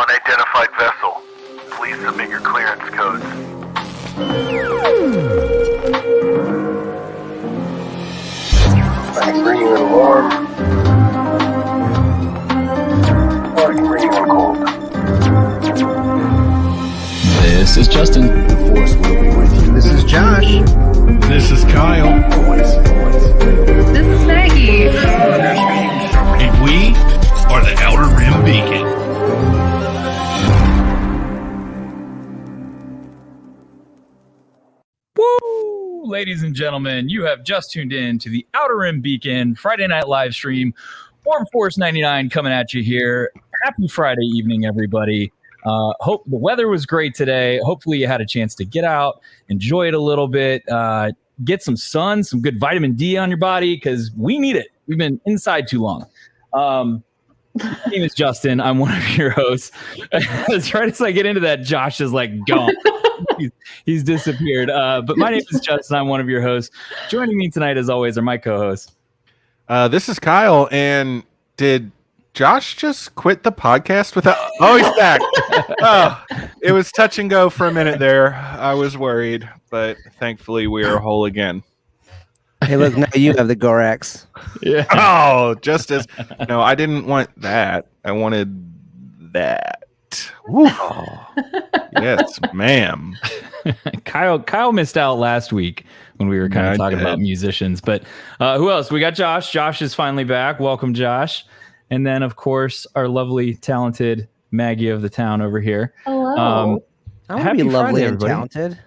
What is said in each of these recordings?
Unidentified vessel. Please submit your clearance codes. I can bring you in warm. Or I can bring you in cold. This is Justin. The Force will be with you. This is Josh. This is Kyle. This is Maggie. And we are the Outer Rim Beacon. Woo! Ladies and gentlemen, you have just tuned in to the Outer Rim Beacon Friday night live stream. Orb Force 99 coming at you here. Happy Friday evening, everybody. Hope the weather was great today. Hopefully you had a chance to get out, enjoy it a little bit, get some sun, some good vitamin D on your body, because we need it. We've been inside too long. My name is Justin. I'm one of your hosts. As right as I get into that, Josh is like gone. He's disappeared. But my name is Justin. I'm one of your hosts. Joining me tonight, as always, are my co-hosts. This is Kyle. And did Josh just quit the podcast without? Oh, he's back. Oh, it was touch and go for a minute there. I was worried, but thankfully we are whole again. Hey, look, now you have the Gorax. Yeah. Oh, just as no, I didn't want that. I wanted that. Woo. Yes, ma'am. Kyle missed out last week when we were kind of talking about musicians. But who else? We got Josh. Josh is finally back. Welcome, Josh. And then, of course, our lovely, talented Maggie of the town over here. Hello. I want to be lovely and talented.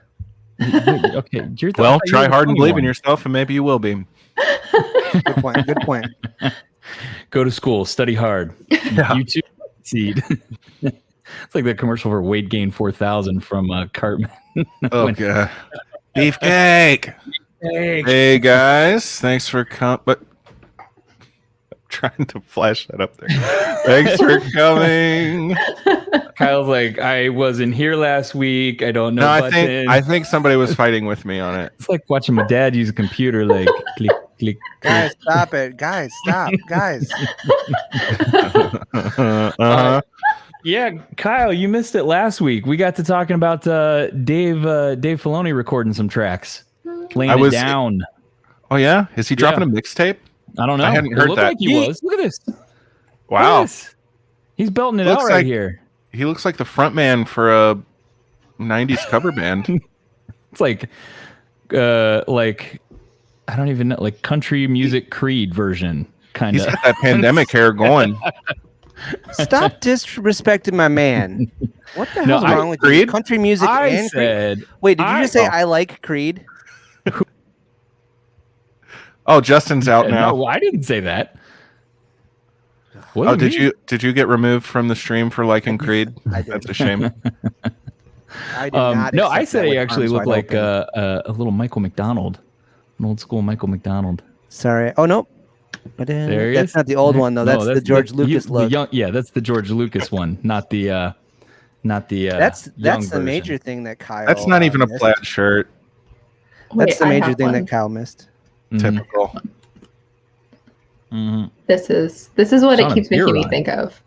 Okay, well, try hard and believe in yourself, and maybe you will be. Good point. Good point. Go to school, study hard. Yeah. You too. Seed. It's like the commercial for Weight Gain 4000 from Cartman. Oh god, beefcake. Hey guys, thanks for coming. But I'm trying to flash that up there. Thanks for coming. Kyle's like, I wasn't here last week. I don't know. No, I think somebody was fighting with me on it. It's like watching my dad use a computer. Like, click, click. Guys, stop it. Guys, stop. Guys. Yeah, Kyle, you missed it last week. We got to talking about Dave Filoni recording some tracks, laying it down. Oh yeah, is he dropping a mixtape? I don't know. I hadn't heard looked that. like he was. Look at this. Wow, this. He's belting it out right here. He looks like the front man for a '90s cover band. It's like I don't even know, like country music Creed version, kind of. He's got that pandemic hair going. Stop disrespecting my man. What the hell's wrong with Creed? You? Country music and Creed? Wait, did you just say I like Creed? Oh, Justin's out now. No, I didn't say that. Oh, did you get removed from the stream for liking Creed? That's a shame. I did not. No, I said he actually looked like a little Michael McDonald, an old school Michael McDonald. Sorry. Oh no. But that's not the old one though. That's the George Lucas look. That's the George Lucas one, not the. That's the version. major thing that Kyle. That's not even a missed. plaid shirt. That's the major thing that Kyle missed. Typical. Mm-hmm. This is what it keeps making me think of.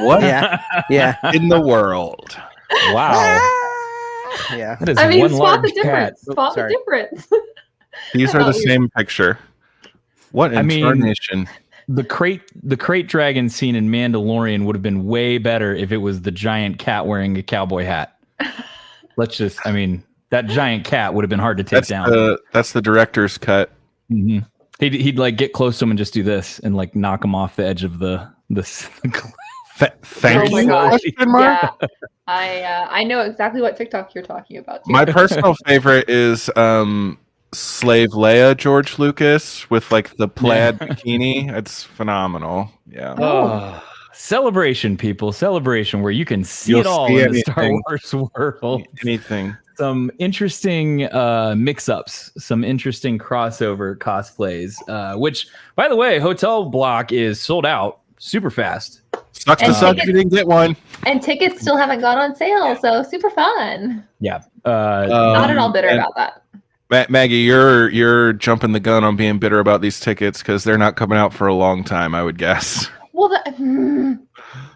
What? Yeah. In the world. Wow. Yeah. That is I one spot the large cat. difference. Spot the difference. These are the same picture. What incarnation? The crate dragon scene in Mandalorian would have been way better if it was the giant cat wearing a cowboy hat. That giant cat would have been hard to take down. That's the director's cut. Mm-hmm. He'd like get close to him and just do this and like knock him off the edge of the Thank you. Oh my gosh. Yeah. I know exactly what TikTok you're talking about. Too. My personal favorite is Slave Leia George Lucas with like the plaid bikini. It's phenomenal. Yeah. Oh. Celebration, people. Celebration where you can see it all in the Star Wars world. Anything. Some interesting mix-ups, some interesting crossover cosplays, which, by the way, Hotel Block is sold out super fast. Sucks to suck if you didn't get one. And tickets still haven't gone on sale, so super fun. Yeah. Not at all bitter about that. Maggie, you're jumping the gun on being bitter about these tickets because they're not coming out for a long time, I would guess. Well,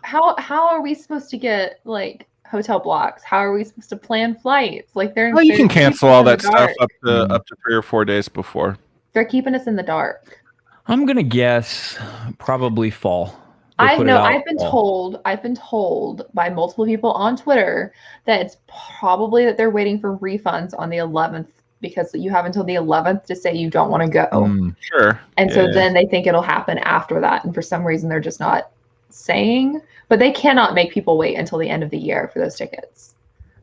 how are we supposed to get like hotel blocks? How are we supposed to plan flights? Like Well, you can cancel all that stuff up Mm. to 3 or 4 days before. They're keeping us in the dark. I'm gonna guess probably fall. They I put it know. out I've been told by multiple people on Twitter that it's probably that they're waiting for refunds on the 11th because you have until the 11th to say you don't want to go. Sure. And so Yeah. then they think it'll happen after that. And for some reason, they're just not saying. But they cannot make people wait until the end of the year for those tickets.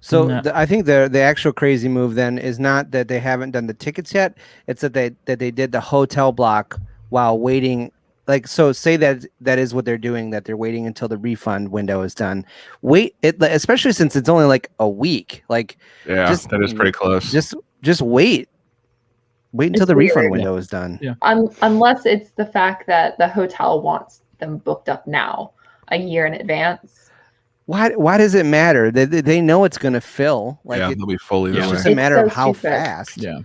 So No. I think the actual crazy move then is not that they haven't done the tickets yet. It's that they did the hotel block while waiting. Like, so say that is what they're doing, that they're waiting until the refund window is done. Wait, especially since it's only like a week. Like, Yeah, Just- that is pretty close. just wait. Wait until It's the refund weird. window is done. Yeah. Unless it's the fact that the hotel wants them booked up now, a year in advance. Why does it matter? They know it's going to fill. Like, yeah, they'll be fully Yeah. it's that just way. a matter so of how stupid. fast. Yeah.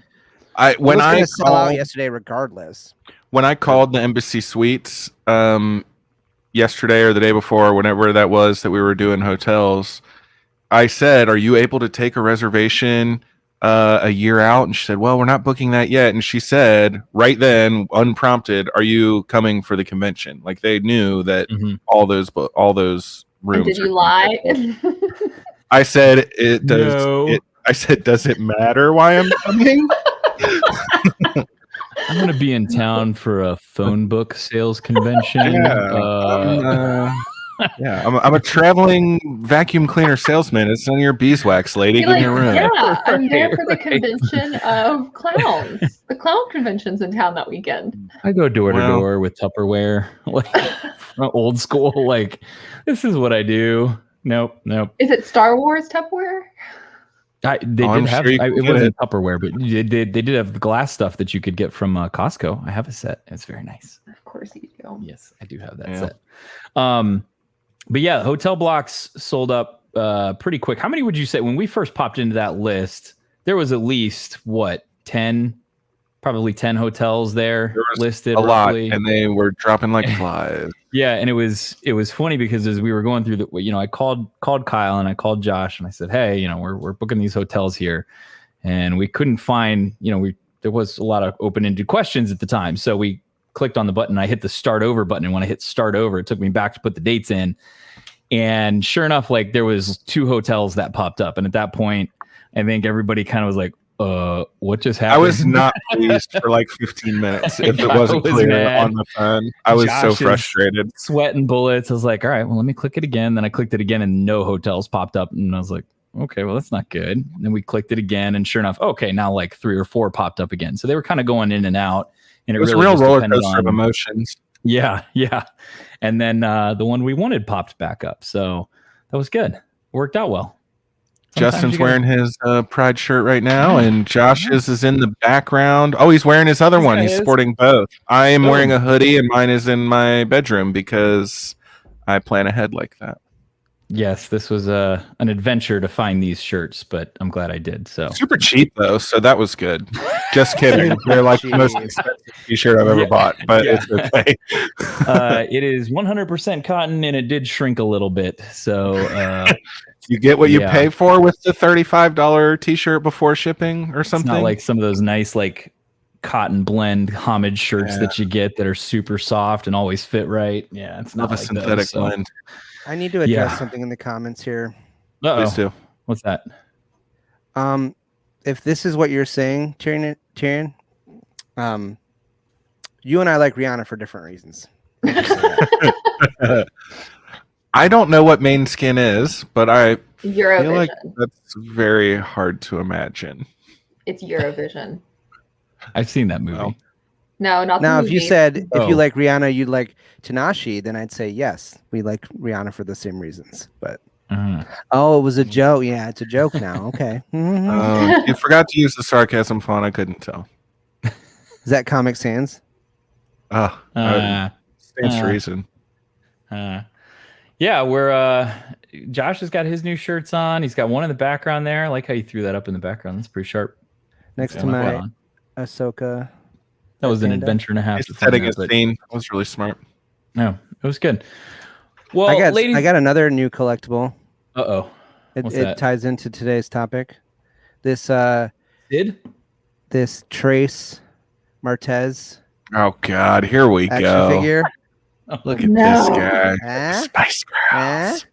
When it was I gonna sell out called, yesterday, regardless. when I called the Embassy Suites yesterday or the day before, whenever that was that we were doing hotels, I said, "Are you able to take a reservation a year out?" And she said, "Well, we're not booking that yet." And she said, right then, unprompted, "Are you coming for the convention?" Like they knew that Mhm. all those And rooms. did are you lie? I said, "It does." No. I said, "Does it matter why I'm coming?" I'm gonna be in town for a phone book sales convention. Yeah, I'm a traveling vacuum cleaner salesman. It's none of your beeswax, lady. Be Give me like, a room. yeah, I'm there for the Right. convention of clowns. The clown convention's in town that weekend. I go door to Well- door with Tupperware, like old school. Like this is what I do. Nope. Is it Star Wars Tupperware? They I'm did have. sure you can It get wasn't Tupperware, but they did have the glass stuff that you could get from Costco. I have a set. It's very nice. Of course you do. Yes, I do have that Yeah. set. But yeah, hotel blocks sold up pretty quick. How many would you say when we first popped into that list? There was at least probably 10 hotels there was listed. A lot, roughly. and they were dropping like flies. Yeah, and it was funny because as we were going through I called Kyle and I called Josh and I said, "Hey, we're booking these hotels here," and we couldn't find, there was a lot of open-ended questions at the time, so we clicked on the button. I hit the start over button, and when I hit start over, it took me back to put the dates in, and sure enough, like there was 2 hotels that popped up, and at that point, I think everybody kind of was like, what just happened? I was not pleased for like 15 minutes if it I wasn't was clear mad. on the phone. I was so Josh is- frustrated. sweating bullets. I was like, all right, well, let me click it again. Then I clicked it again and no hotels popped up. And I was like, okay, well, that's not good. And then we clicked it again. And sure enough, okay, now like 3 or 4 popped up again. So they were kind of going in and out. And It was really a real just roller depended coaster of on- emotions. Yeah. And then the one we wanted popped back up. So that was good. Worked out well. Sometimes Justin's you gotta- wearing his Pride shirt right now, and Josh's is in the background. Oh, he's wearing his other This one. guy He's is. sporting both. I am Oh. wearing a hoodie, and mine is in my bedroom because I plan ahead like that. Yes, this was an adventure to find these shirts, but I'm glad I did. So Super cheap though, so that was good. Just kidding. They're like the most Cheap. expensive T-shirt I've ever Yeah. bought, but Yeah. it's okay. it is 100% cotton and it did shrink a little bit. So You get what you Yeah. pay for with the $35 T-shirt before shipping or it's something. not like some of those nice like cotton blend homage shirts Yeah. that you get that are super soft and always fit right. Yeah, it's not Love a like synthetic those, so. blend. I need to address Yeah. something in the comments here. Uh-oh. Please do. What's that? If this is what you're saying, Tyrion, you and I like Rihanna for different reasons. I don't know what main skin is, but I feel Eurovision. like that's very hard to imagine. It's Eurovision. I've seen that movie. Well, No, not Now, the if you movie. said if Oh. you like Rihanna, you'd like Tanashi, then I'd say yes, we like Rihanna for the same reasons. But Uh-huh. oh, it was a joke. Yeah, it's a joke now. Okay. Mhm. you forgot to use the sarcasm font. I couldn't tell. Is that Comic Sans? Oh, stands to uh. reason. Yeah, we're Josh has got his new shirts on. He's got one in the background there. I like how you threw that up in the background. That's pretty sharp. Next Yeah, to I like that my one. Ahsoka. That was an Panda. adventure and a half. He's to find setting that, his but scene. That was really smart. no, it was good. Well, I got another new collectible. Uh-oh. What's It that? ties into today's topic. This Did? this Trace Martez Oh God, here we action go. figure. Look at No. this guy. Eh? Spice Girls.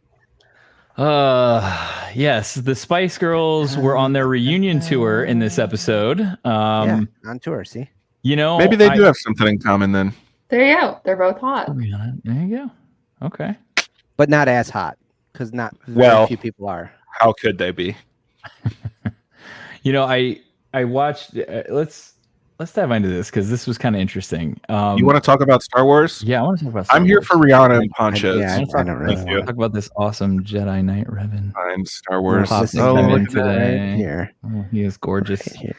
Yes, the Spice Girls were on their reunion tour in this episode. Yeah, on tour. See, You know, Maybe they do have something in common then. There you go. They're both hot. There you go. Okay. but not as hot because not very Well- few people are. How could they be? You know, I watched. Let's dive into this because this was kind of interesting. You want to talk about Star Wars? Yeah, I want to talk about. Star I'm here Wars. for Rihanna and ponchos. Yeah, I don't really Thank you. want Talk about this awesome Jedi Knight Revan. Fine, Star Wars. Pop This is Oh, them look in at that. right here. Oh, he is gorgeous. Right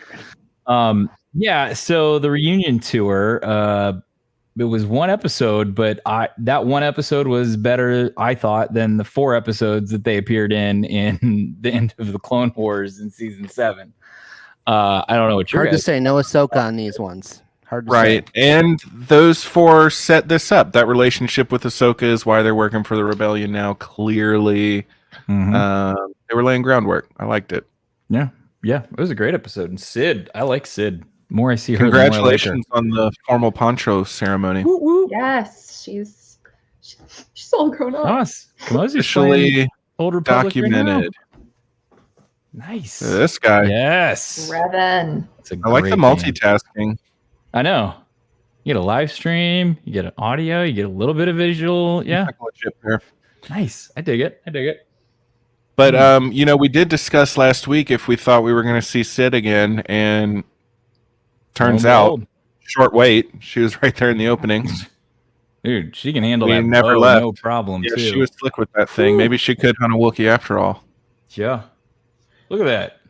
here. Yeah. So the reunion tour. It was one episode, but that one episode was better, I thought, than the 4 episodes that they appeared in the end of the Clone Wars in season 7. I don't know what you're Hard to say. No Ahsoka on these ones. Hard to Right. And those 4 set this up. That relationship with Ahsoka is why they're working for the rebellion now. Clearly, Mhm. they were laying groundwork. I liked it. Yeah, it was a great episode. And Sid, I like Sid. More I see her, the more I like her. Congratulations on the formal poncho ceremony. Woo, woo. Yes, she's all grown up. Us. Kamosi's Officially playing Old Republic right now. documented. Nice. This guy. Yes. Revan. It's a I like the great game. multitasking. I know. You get a live stream, you get an audio, you get a little bit of visual. Yeah. Technical chip there. Nice. I dig it. But we did discuss last week if we thought we were going to see Sid again, and turns out short wait. She was right there in the opening. Dude, she can handle We that never bow, left. no problem Yeah, too. she was slick with that thing. Maybe she could hunt a Wookiee after all. Yeah. Look at that.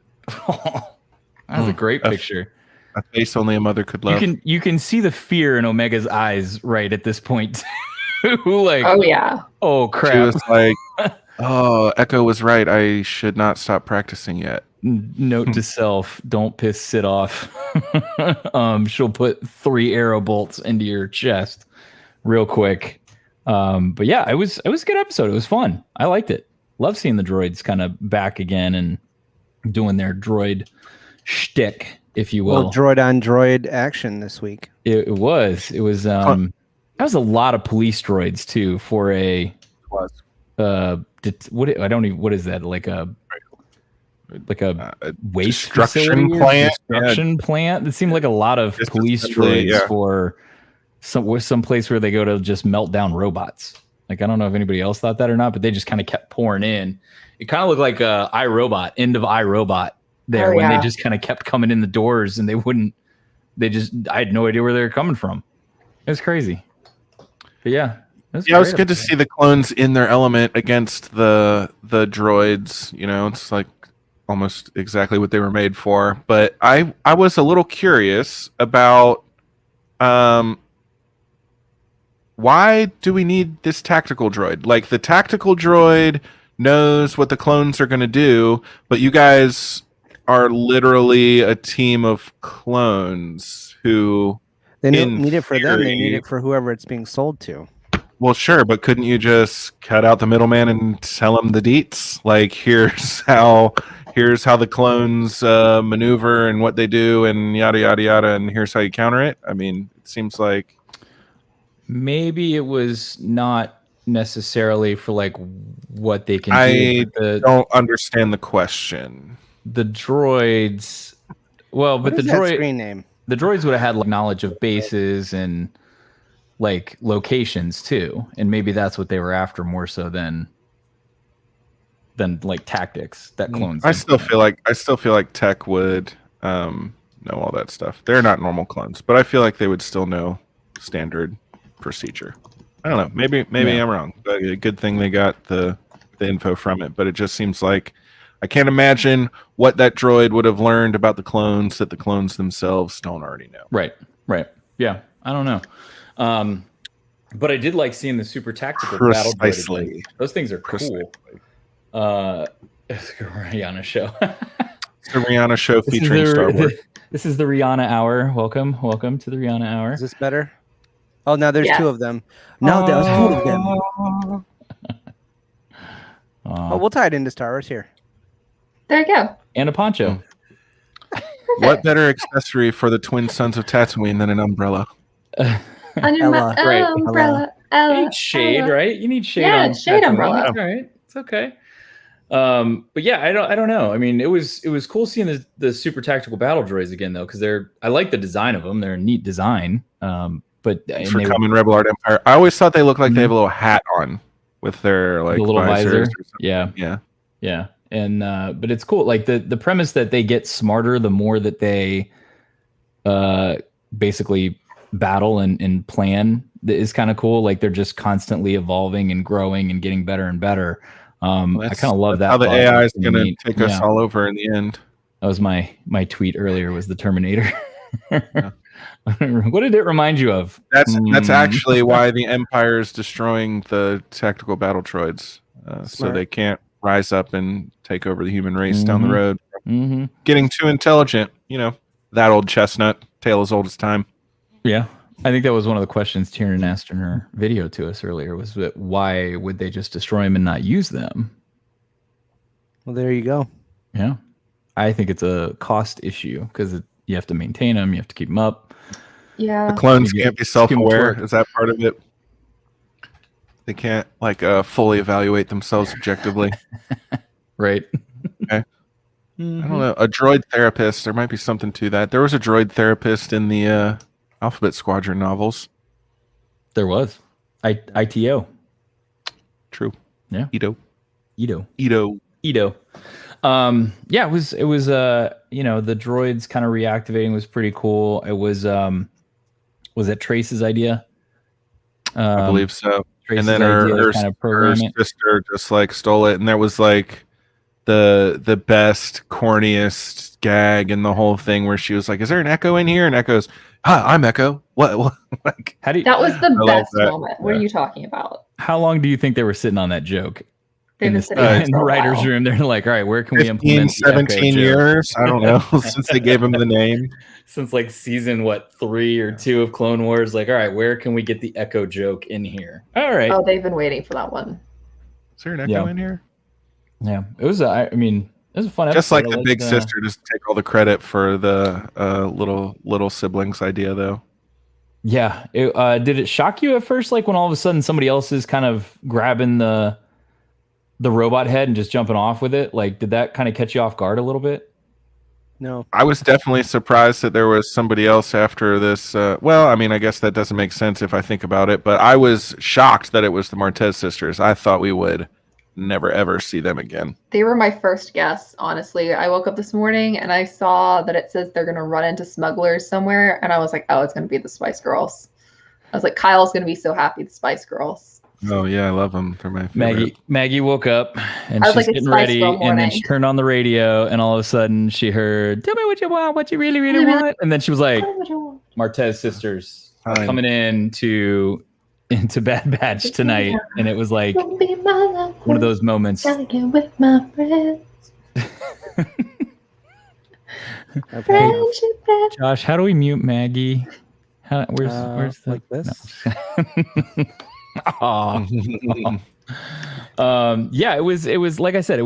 That's a great picture. A face only a mother could love. You can see the fear in Omega's eyes right at this point. Like, Oh yeah. oh She crap. was like, "Oh, Echo was right. I should not stop practicing yet." Note to self: don't piss Sid off. She'll put 3 arrow bolts into your chest real quick. But yeah, it was a good episode. It was fun. I liked it. Love seeing the droids kind of back again and doing their droid shtick, if you will. Well, droid on droid action this week. It was. That was a lot of police droids too for a Was. what is that, like a waste destruction facility or plant? destruction plant? It seemed like a lot of police Disassembly, droids yeah. for some place where they go to just melt down robots. Like, I don't know if anybody else thought that or not, but they just kind of kept pouring in. It kind of looked like iRobot, end of iRobot there, when they just kind of kept coming in the doors and I had no idea where they were coming from. It was crazy. But yeah. It was good to see the clones in their element against the droids. It's like almost exactly what they were made for. But I was a little curious about why do we need this tactical droid? Like, the tactical droid knows what the clones are going to do, but you guys are literally a team of clones who... They don't In need it for them. They need theory- it for whoever it's being sold to. Well, sure, but couldn't you just cut out the middleman and tell them the deets? Like, here's how the clones maneuver and what they do and yada yada yada, and here's how you counter it. I mean, it seems like maybe it was not necessarily for like what they can I do. don't understand the question. The droids, well, but What the is that droid, screen name? the droids would have had like knowledge of bases and like locations too, and maybe that's what they were after more so than like tactics that clones. I still feel like Tech would know all that stuff. They're not normal clones, but I feel like they would still know standard procedure. I don't know. Maybe Yeah. I'm wrong. But a good thing they got the info from it, but it just seems like I can't imagine what that droid would have learned about the clones that the clones themselves don't already know. Right. Yeah, I don't know. But I did like seeing the super tactical battle droid Precisely. again. Those things are cool. It's a Rihanna show. It's the Rihanna show This is featuring the- Star Wars. This is the Rihanna hour. Welcome to the Rihanna hour. Is this better? Oh, now there's Yeah. 2 of them. No, there was 2 of them. Oh, we'll tie it into Star Wars here. There you go. And a poncho. What better accessory for the twin sons of Tatooine than an umbrella? Under my Right. umbrella. You Ella, need shade, Ella. right? You need shade. Yeah, on it's shade Tatooine. umbrella. It's all right. It's okay. But yeah, I don't know. I mean, it was cool seeing the super tactical battle droids again, though, because I like the design of them. They're a neat design. But Thanks for coming, Rebel Art Empire. I always thought they looked like they have a little hat on with their like the little visor. visors or something. Yeah. And but it's cool. Like the premise that they get smarter the more that they basically battle and plan is kind of cool. Like they're just constantly evolving and growing and getting better and better. I kind of love that. How the thought. AI is It's going to neat. take us all over in the end. That was my tweet earlier. Was the Terminator? What did it remind you of? That's actually why the Empire is destroying the tactical battle droids, so they can't rise up and take over the human race down the road. Getting too intelligent, that old chestnut, tale as old as time. Yeah, I think that was one of the questions Tiernan asked in her video to us earlier. Was that why would they just destroy them and not use them? Well, there you go. Yeah, I think it's a cost issue because you have to maintain them, you have to keep them up. Yeah. The clones can't be self-aware. work. Is that part of it? They can't fully evaluate themselves objectively. Right. Okay. I don't know. A droid therapist. There might be something to that. There was a droid therapist in the Alphabet Squadron novels. There was. ITO. True. Yeah. Ito. Yeah, it was the droids kind of reactivating was pretty cool. It was that Trace's idea? I believe so. Trace's and then her kind of program it. sister just stole it, and that was like the best, corniest gag in the whole thing, where she was like, "Is there an Echo in here?" And Echo's, "Hi, I'm Echo." What? Like, How do you, That was the I best love that. moment. What are you talking about? how long do you think they were sitting on that joke? They've In been the, sitting on it in for the a writer's while. room, they're like, all right, where can we 15, implement the Echo 17 joke? years? I don't know. Since they gave him the name. Since like season 3 or 2 of Clone Wars, like, all right, where can we get the Echo joke in here? All right. Oh, they've been waiting for that one. Is there an Echo Yeah. in here? Yeah, it was. It was a fun episode. Just like I the liked, big sister, just take all the credit for the little siblings idea, though. Yeah. Did it shock you at first, like when all of a sudden somebody else is kind of grabbing the robot head and just jumping off with it? Like, did that kind of catch you off guard a little bit? No. I was definitely surprised that there was somebody else after this. I guess that doesn't make sense if I think about it, but I was shocked that it was the Martez sisters. I thought we would never, ever see them again. They were my first guess, honestly. I woke up this morning and I saw that it says they're going to run into smugglers somewhere. And I was like, oh, it's going to be the Spice Girls. I was like, Kyle's going to be so happy, the Spice Girls. Oh, yeah, I love them. They're my favorite. Maggie woke up and I was she's like, it's getting Spice ready, Girl and then morning. she turned on the radio, and all of a sudden she heard, "Tell me what you want, what you really, really want." And then she was like, Martez sisters are Fine. coming into Bad Batch tonight, and it was like Don't be my lover. one of those moments. Gotta get with my friends. Okay. Friendship that Josh, how do we mute Maggie? Where's the, like this? No. Aw. Yeah, it was like I said,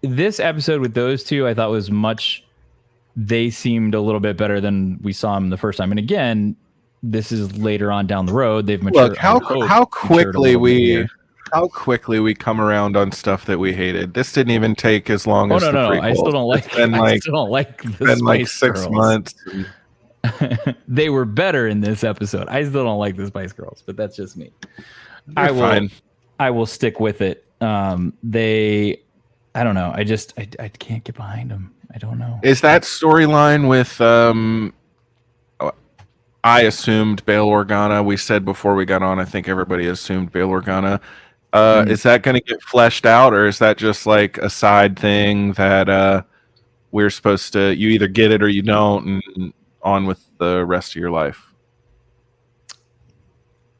this episode with those two I thought was they seemed a little bit better than we saw them the first time. And again, this is later on down the road. They've matured. Look, how quickly we come around on stuff that we hated. This didn't even take as long as the prequel. I still don't like. I still don't like the Been like Spice 6 Girls. months. They were better in this episode. I still don't like the Spice Girls, but that's just me. They're fine. I will stick with it. I don't know. I can't get behind them. I don't know. Is that storyline with I assumed Bail Organa. We said before we got on, I think everybody assumed Bail Organa. Is that going to get fleshed out, or is that just like a side thing that we're supposed to, you either get it or you don't, and on with the rest of your life?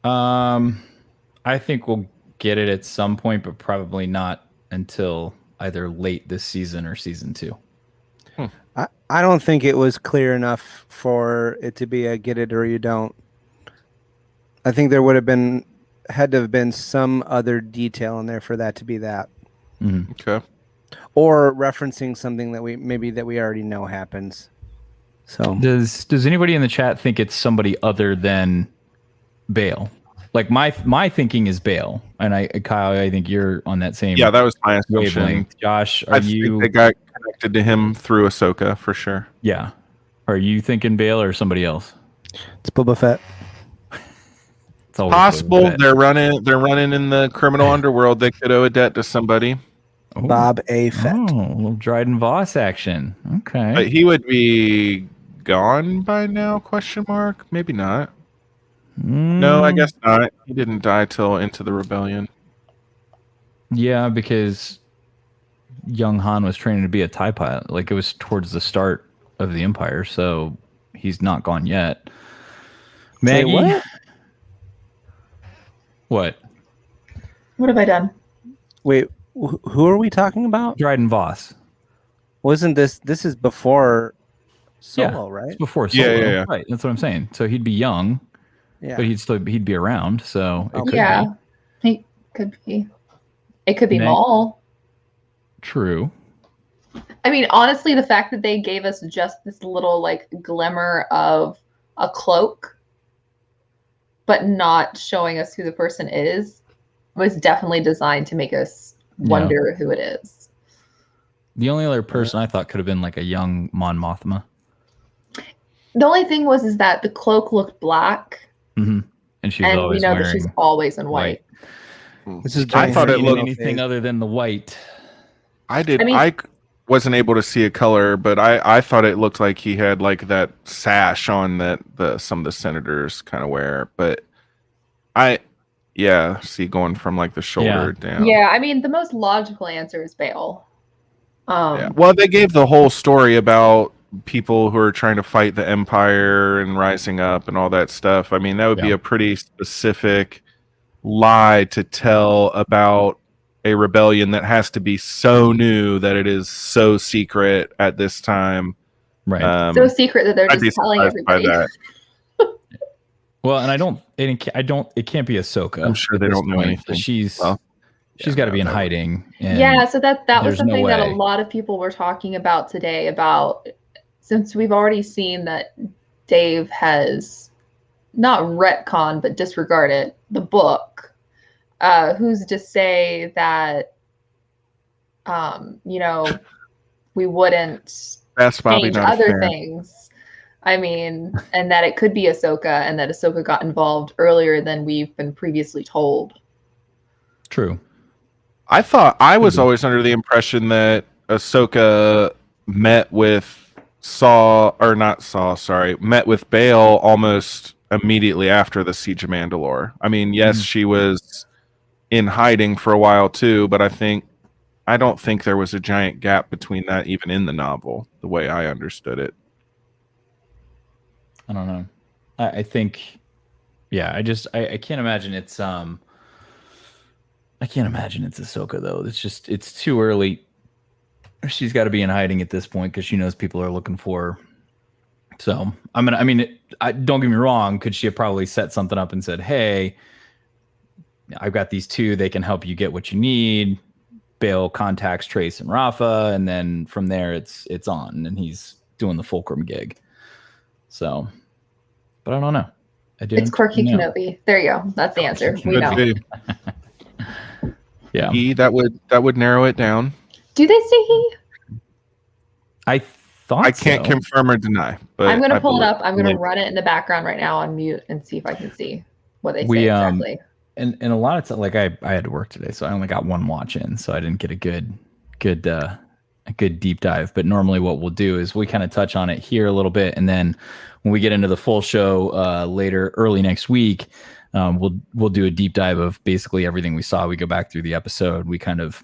I think we'll get it at some point, but probably not until either late this season or season 2. I don't think it was clear enough for it to be a get it or you don't. I think there would have been had to have been some other detail in there for that to be that, Okay. or referencing something that we already know happens. So Does anybody in the chat think it's somebody other than Bale? Like my thinking is Bale, and Kyle, I think you're on that same Yeah, that was my assumption. wavelength. Josh, I think they got connected to him through Ahsoka for sure. Yeah. Are you thinking Bale or somebody else? it's Boba Fett. It's always Possible Boba Fett. they're running in the criminal underworld. They could owe a debt to somebody. Oh. Bob A. Fett. Oh, a little Dryden Voss action. Okay. But he would be gone by now? Question mark. Maybe not. No, I guess not. He didn't die till Into the Rebellion. Yeah, because young Han was training to be a TIE pilot. Like, it was towards the start of the Empire, so he's not gone yet. Maggie, what? What? What have I done? Wait, who are we talking about? Dryden Voss. Wasn't this is before Solo, right? It's before Solo. Yeah. Right, that's what I'm saying. So he'd be young, Yeah. but he'd be around. So it could Yeah, be he could be. It could be Meg- Maul. true. I mean, honestly, the fact that they gave us just this little like glimmer of a cloak, but not showing us who the person is, was definitely designed to make us wonder who it is. The only other person I thought could have been like a young Mon Mothma. The only thing was that the cloak looked black, Mm-hmm. And she's and we always know wearing that she's always in white. This is I thought it Ain't looked- anything other than the white. I did. I mean- I wasn't able to see a color, but I thought it looked like he had like that sash on that some of the senators kind of wear. But see, going from like the shoulder down. Yeah, I mean, the most logical answer is Bale. Yeah. Well, they gave the whole story about people who are trying to fight the Empire and rising up and all that stuff. I mean, that would be Yeah. a pretty specific lie to tell about a rebellion that has to be so new that it is so secret at this time. Right. So secret that they're I'd be just telling surprised by everybody. that. Well, and it can't be Ahsoka. I'm sure at they this don't know point. anything. She's Well, got to be in hiding. And Yeah, so that was there's no something that a way. lot of people were talking about today, about since we've already seen that Dave has not retconned but disregarded the book. Who's to say that we wouldn't That's Bobby change not a other fan. things? I mean, and that it could be Ahsoka, and that Ahsoka got involved earlier than we've been previously told. True. I thought I was always under the impression that Ahsoka met with met with Bail almost immediately after the Siege of Mandalore. I mean, yes, she was in hiding for a while too, but I don't think there was a giant gap between that even in the novel, the way I understood it. I don't know. I think, yeah. I can't imagine it's I can't imagine it's Ahsoka though. It's too early. She's got to be in hiding at this point because she knows people are looking for her. So don't get me wrong. Could she have probably set something up and said, "Hey, I've got these two. They can help you get what you need." Bale contacts Trace and Rafa, and then from there it's on, and he's doing the Fulcrum gig. So, but I don't know. It's Quirky Kenobi. There you go. That's the answer. We know. Could be. Yeah. That would narrow it down. Do they say he? I thought I can't so. confirm or deny, but I'm going I to pull it believe- up. I'm going to run it in the background right now on mute and see if I can see what they say We, exactly. And a lot of times, like I had to work today, so I only got one watch in, so I didn't get a good deep dive. But normally, what we'll do is we kind of touch on it here a little bit, and then when we get into the full show early next week, we'll do a deep dive of basically everything we saw. We go back through the episode, we kind of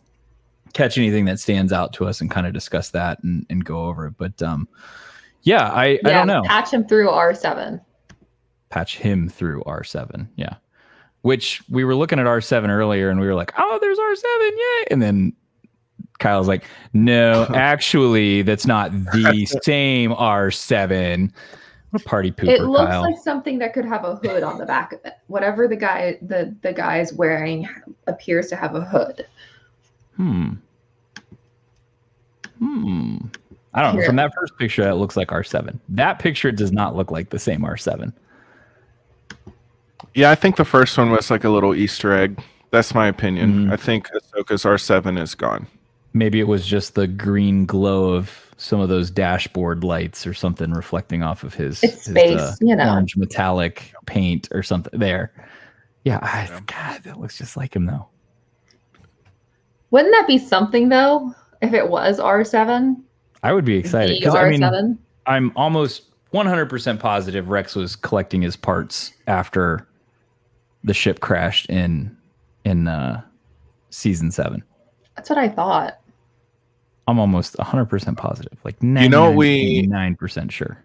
catch anything that stands out to us, and kind of discuss that and go over it. But I don't know. Patch him through R7. Patch him through R7, yeah. Which we were looking at R7 earlier, and we were like, "Oh, there's R7, yay!" And then Kyle's like, "No, actually, that's not the same R7." What a party pooper, It looks Kyle. like something that could have a hood on the back of it. Whatever the guy is wearing appears to have a hood. I don't know. Here. From that first picture, that looks like R7. That picture does not look like the same R7. Yeah, I think the first one was like a little Easter egg. That's my opinion. I think Ahsoka's R7 is gone. Maybe it was just the green glow of some of those dashboard lights or something reflecting off of his, space, orange metallic paint or something there. Yeah, God, that looks just like him though. Wouldn't that be something though? If it was R7? I would be excited because R7? I'm almost 100% positive Rex was collecting his parts after the ship crashed in season 7. That's what I thought. I'm almost 100% positive, like 99% sure.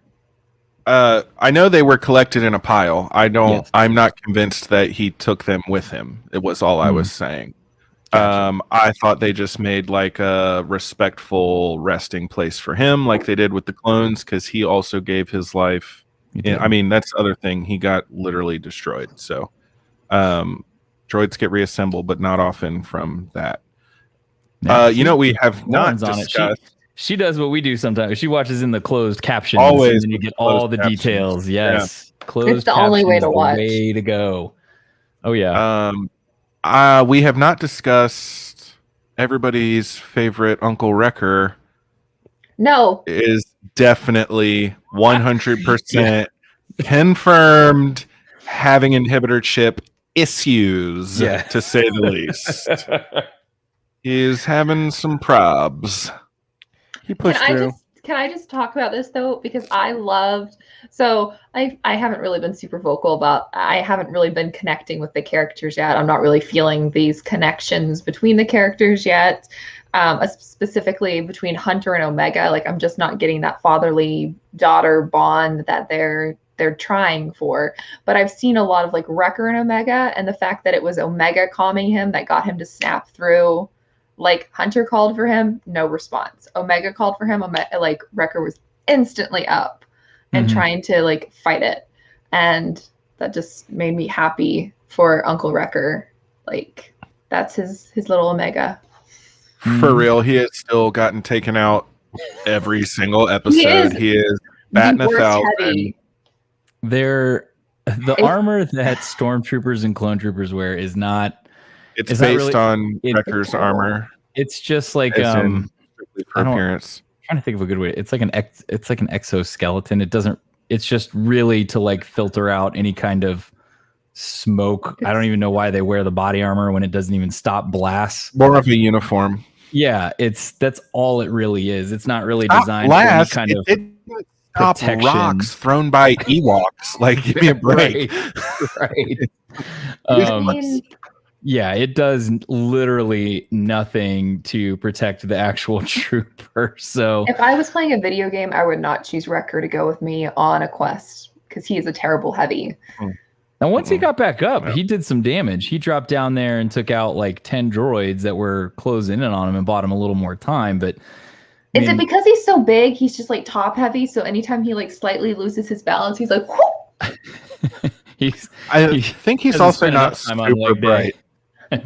I know they were collected in a pile. Yes. I'm not convinced that he took them with him. It was all I was saying. Gotcha. I thought they just made like a respectful resting place for him, like they did with the clones, because he also gave his life. I mean, that's the other thing. He got literally destroyed. So droids get reassembled, but not often from that. We have not discussed. She does what we do sometimes. She watches in the closed captions. Always, and you get all the captions. details. Yes, closed. It's the only way to watch. Way to go. Oh yeah. We have not discussed everybody's favorite Uncle Wrecker. No. Is definitely 100% confirmed having inhibitor chip issues, to say the least. He's having some probs. He pushed through. Can I just talk about this though? Because I haven't really been super vocal about, I haven't really been connecting with the characters yet. I'm not really feeling these connections between the characters yet. Specifically between Hunter and Omega. Like I'm just not getting that fatherly daughter bond that they're trying for. But I've seen a lot of like Wrecker and Omega, and the fact that it was Omega calming him that got him to snap through. Like Hunter called for him, no response. Omega called for him, like Wrecker was instantly up and trying to like fight it. And that just made me happy for Uncle Wrecker. Like that's his little Omega. For real, he has still gotten taken out every single episode. He is batting 1,000. The armor that stormtroopers and clone troopers wear is not. It's based on Wrecker's armor. It's just like strictly for appearance. I'm trying to think of a good way. It's like an exoskeleton. It's just really to like filter out any kind of smoke. I don't even know why they wear the body armor when it doesn't even stop blasts. More of a uniform. Yeah, that's all it really is. It's not really designed for any kind of protection. Rocks thrown by Ewoks. Like, give me a break. Right. Yeah, it does literally nothing to protect the actual trooper. So if I was playing a video game, I would not choose Wrecker to go with me on a quest because he is a terrible heavy. Now, once he got back up, he did some damage. He dropped down there and took out like 10 droids that were closing in on him and bought him a little more time. But is it because he's so big? He's just like top heavy. So anytime he like slightly loses his balance, he's like, I think he's also not super bright.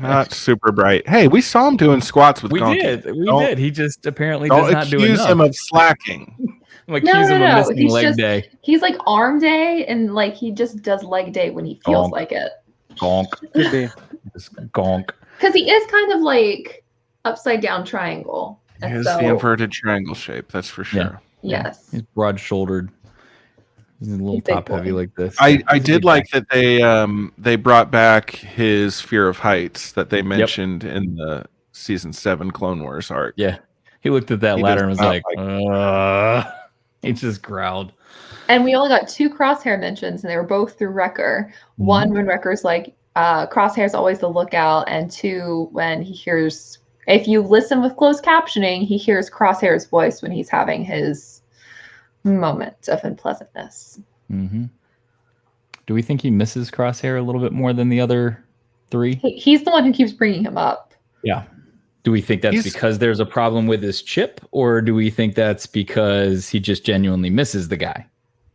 Not super bright. Hey, we saw him doing squats with Gonky. We did. He just apparently does not do enough. Accuse him of slacking. Accuse him of missing leg day. He's like arm day, and like he just does leg day when he feels like it. Gonk. Could be. Gonk. Because he is kind of like upside down triangle. He has the inverted triangle shape. That's for sure. Yeah. Yes. He's broad shouldered. He's a little top heavy like this. I did like that they brought back his fear of heights that they mentioned in the season 7 Clone Wars arc. Yeah. He looked at that ladder and was like he just growled. And we only got 2 Crosshair mentions, and they were both through Wrecker. One when Wrecker's like, Crosshair's always the lookout, and 2 when he hears, if you listen with closed captioning, he hears Crosshair's voice when he's having his moment of unpleasantness. Do we think he misses Crosshair a little bit more than the other 3? He's the one who keeps bringing him up. Yeah. Do we think that's because there's a problem with his chip, or do we think that's because he just genuinely misses the guy?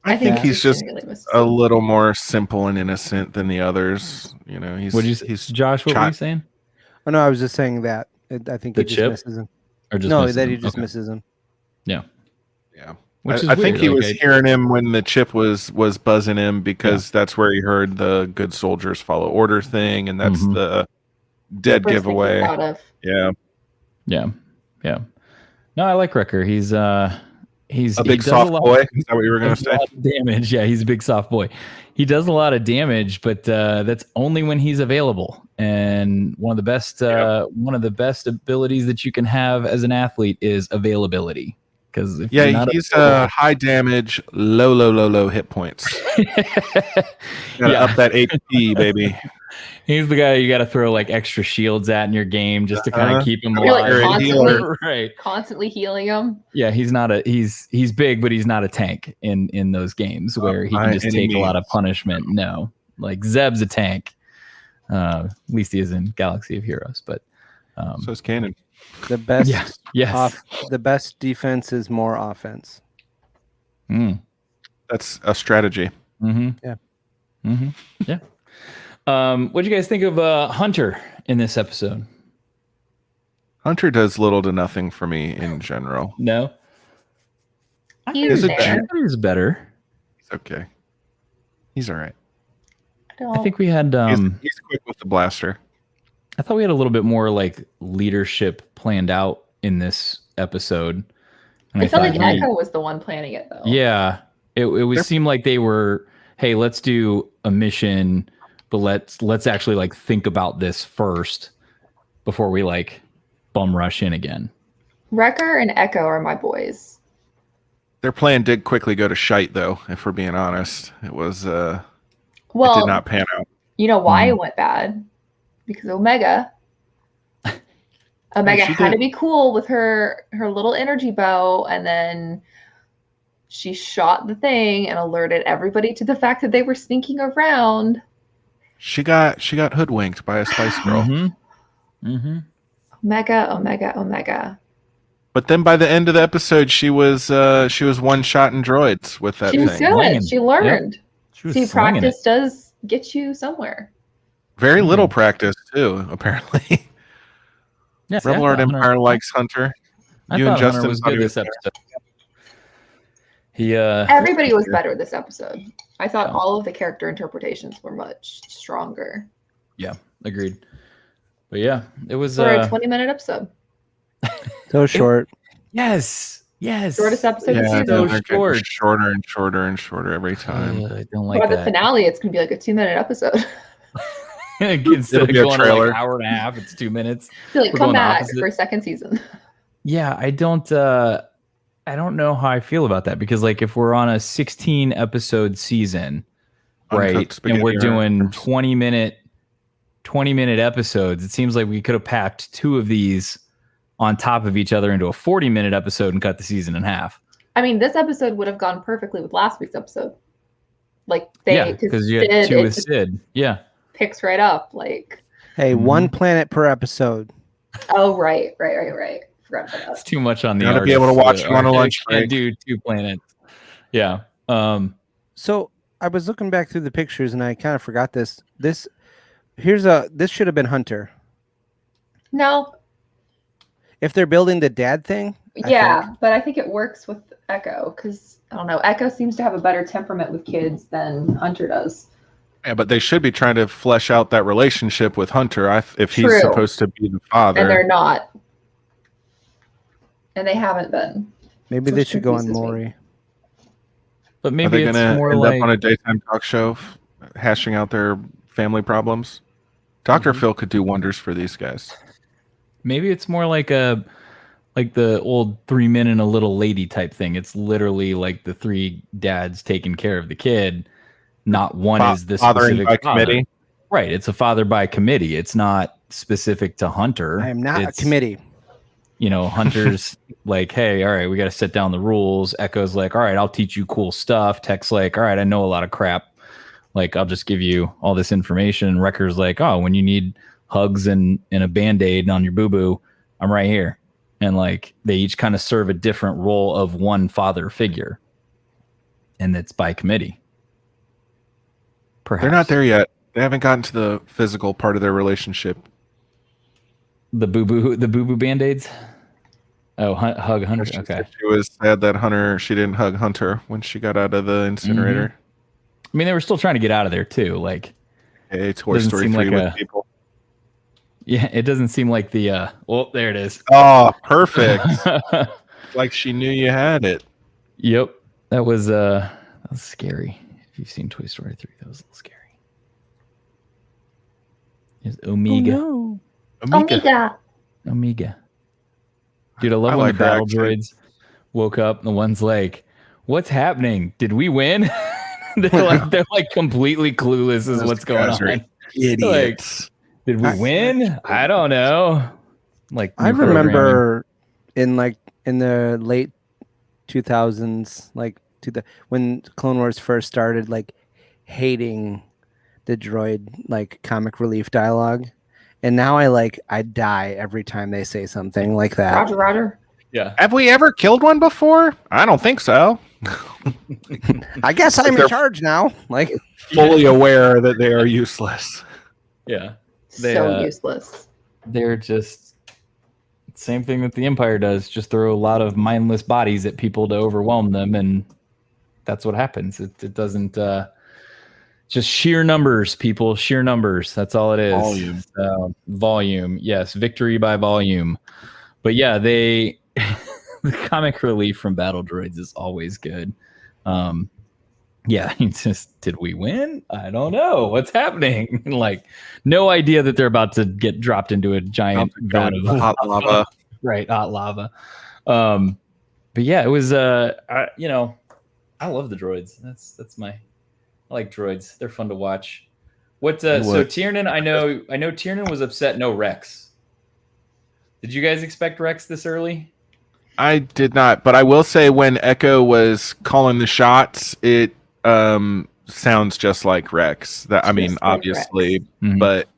I think he's just genuinely misses a him. little more simple and innocent than the others. You know, What did you say? he's Josh, what were you saying? Oh no, I was just saying that. I think The he just chip? misses him. Or just No, misses that him? he just Okay. misses him. Yeah. Yeah. Which is I think weird, he like, was hearing him when the chip was buzzing him because that's where he heard the good soldiers follow order thing, and that's Mhm. the dead First thing he giveaway. thought of. Yeah. Yeah. No, I like Wrecker. He's A he big does soft a lot, boy. Is that what you were going to does a say? lot of damage. Yeah, he's a big soft boy. He does a lot of damage, but that's only when he's available. And one of the best abilities that you can have as an athlete is availability. Because if you're Yeah, not he's available- high damage, low hit points. Gotta Yeah. up that HP, baby. He's the guy you got to throw like extra shields at in your game just to kind of keep him You're, like, alive. constantly- Right. Constantly healing him. Yeah, he's big, but he's not a tank in those games where he by can just any take a lot of means. punishment. No, like Zeb's a tank. At least he is in Galaxy of Heroes, but So is Cannon. The best yes. the best defense is more offense. Mm. That's a strategy. Mm-hmm. Yeah. Mm-hmm. Yeah. What do you guys think of Hunter in this episode? Hunter does little to nothing for me in general. No. He Is was it there. true? I thought he was better. It's okay. He's all right. I think we had He's quick with the blaster. I thought we had a little bit more like leadership planned out in this episode. And I felt like thought he- Echo was the one planning it though. Yeah, it would seem like they were, hey, let's do a mission, but let's actually like think about this first before we like bum rush in again. Wrecker and Echo are my boys. Their plan did quickly go to shite, though. If we're being honest, it was it Well, did not pan out. you know why Mhm. it went bad? Because Omega she had did. to be cool with her little energy bow, and then she shot the thing and alerted everybody to the fact that they were sneaking around. She got hoodwinked by a Spice Girl. Mm-hmm. Mm-hmm. Omega. But then by the end of the episode, she was one shot in droids with that She was thing. good. Slinging. She learned. She was See, slinging it. practice does get you somewhere. Very little practice too, apparently. Yeah, Rebel Art Empire likes Hunter. I You and thought Hunter Justin was thought good he this was episode. He Everybody was better this episode. I thought Yeah. all of the character interpretations were much stronger agreed. But yeah, it was for a 20-minute episode. So short. yes. Shortest episode Yeah, of the they're season. getting short. shorter and shorter and shorter every time. I don't By like the that. finale, it's going to be like a 2-minute episode. Instead It'll of be a going to trailer. like an hour and a half, it's 2 minutes. Be like, We're come going the back opposite. for a second season. Yeah, I don't know how I feel about that because like if we're on a 16 episode season, right, Uncooked and we're spaghetti doing wrappers. 20 minute episodes, it seems like we could have packed two of these on top of each other into a 40-minute episode and cut the season in half. I mean, this episode would have gone perfectly with last week's episode. Like, Yeah, because you had two with Sid. Yeah. picks right up. Like, Hey, Mhm. one planet per episode. oh, right. Forgot about It's that. too much on the Gotta be able to watch it on a lunch Can't break. do 2 planets. Yeah. So I was looking back through the pictures and I kind of forgot this. This should have been Hunter. No, If they're building the dad thing, yeah, but I think it works with Echo because, I don't know, Echo seems to have a better temperament with kids than Hunter does. Yeah, but they should be trying to flesh out that relationship with Hunter. If he's True. supposed to be the father. And they're not. And they haven't been. maybe Which they should go on confuses me. Maury. But Are maybe they it's going to more end like up on a daytime talk show hashing out their family problems? Dr. Mm-hmm. Phil could do wonders for these guys. maybe it's more like the old 3 men and a little lady type thing. It's literally like the 3 dads taking care of the kid. Not one is the Fathering specific by father. committee. Right. It's a father by committee. It's not specific to Hunter. I am not It's, a committee. You know, Hunter's like, hey, all right, we got to set down the rules. Echo's like, all right, I'll teach you cool stuff. Tech's like, all right, I know a lot of crap. Like, I'll just give you all this information. And Wrecker's like, oh, when you need hugs and a Band-Aid on your boo-boo, I'm right here. And like, they each kind of serve a different role of one father figure. and it's by committee. Perhaps They're not there yet. They haven't gotten to the physical part of their relationship. The boo boo band-aids. Oh, hug Hunter. She Okay. said she was sad that she didn't hug Hunter when she got out of the incinerator. I mean, they were still trying to get out of there too. Like, Hey, Toy doesn't Story seem 3 like with a- people. yeah, it doesn't seem like the. Oh, there it is. Oh, perfect. Like she knew you had it. Yep, that was scary. If you've seen Toy Story 3, that was a little scary. Is Omega. Oh, Omega. Dude, I love I when like the her battle accent. droids woke up and the one's like, "What's happening? Did we win?" they're like completely clueless as Those what's going guys are on. Idiots. Did we win? I don't know. Like I new programming. remember in the late 2000s, when Clone Wars first started, like hating the droid like comic relief dialogue, and now I die every time they say something like that. Roger, Roger. Yeah. Have we ever killed one before? I don't think so. I guess I'm in They're- charge now. Like, Fully aware that they are useless. Yeah. They, So useless. They're just same thing that the Empire does. Just throw a lot of mindless bodies at people to overwhelm them, and that's what happens. It doesn't. Just sheer numbers, people. Sheer numbers. That's all it is. Volume. Volume. Yes, victory by volume. But yeah, the comic relief from battle droids is always good. Yeah, it's just, did we win? I don't know. What's happening? Like, no idea that they're about to get dropped into a giant vat of hot lava. Right, hot lava. But yeah, it was I love the droids. That's my I like droids. They're fun to watch. What so Tiernan, I know Tiernan was upset no Rex. Did you guys expect Rex this early? I did not, but I will say when Echo was calling the shots, it sounds just like Rex. That I mean, Just like obviously, Mhm. but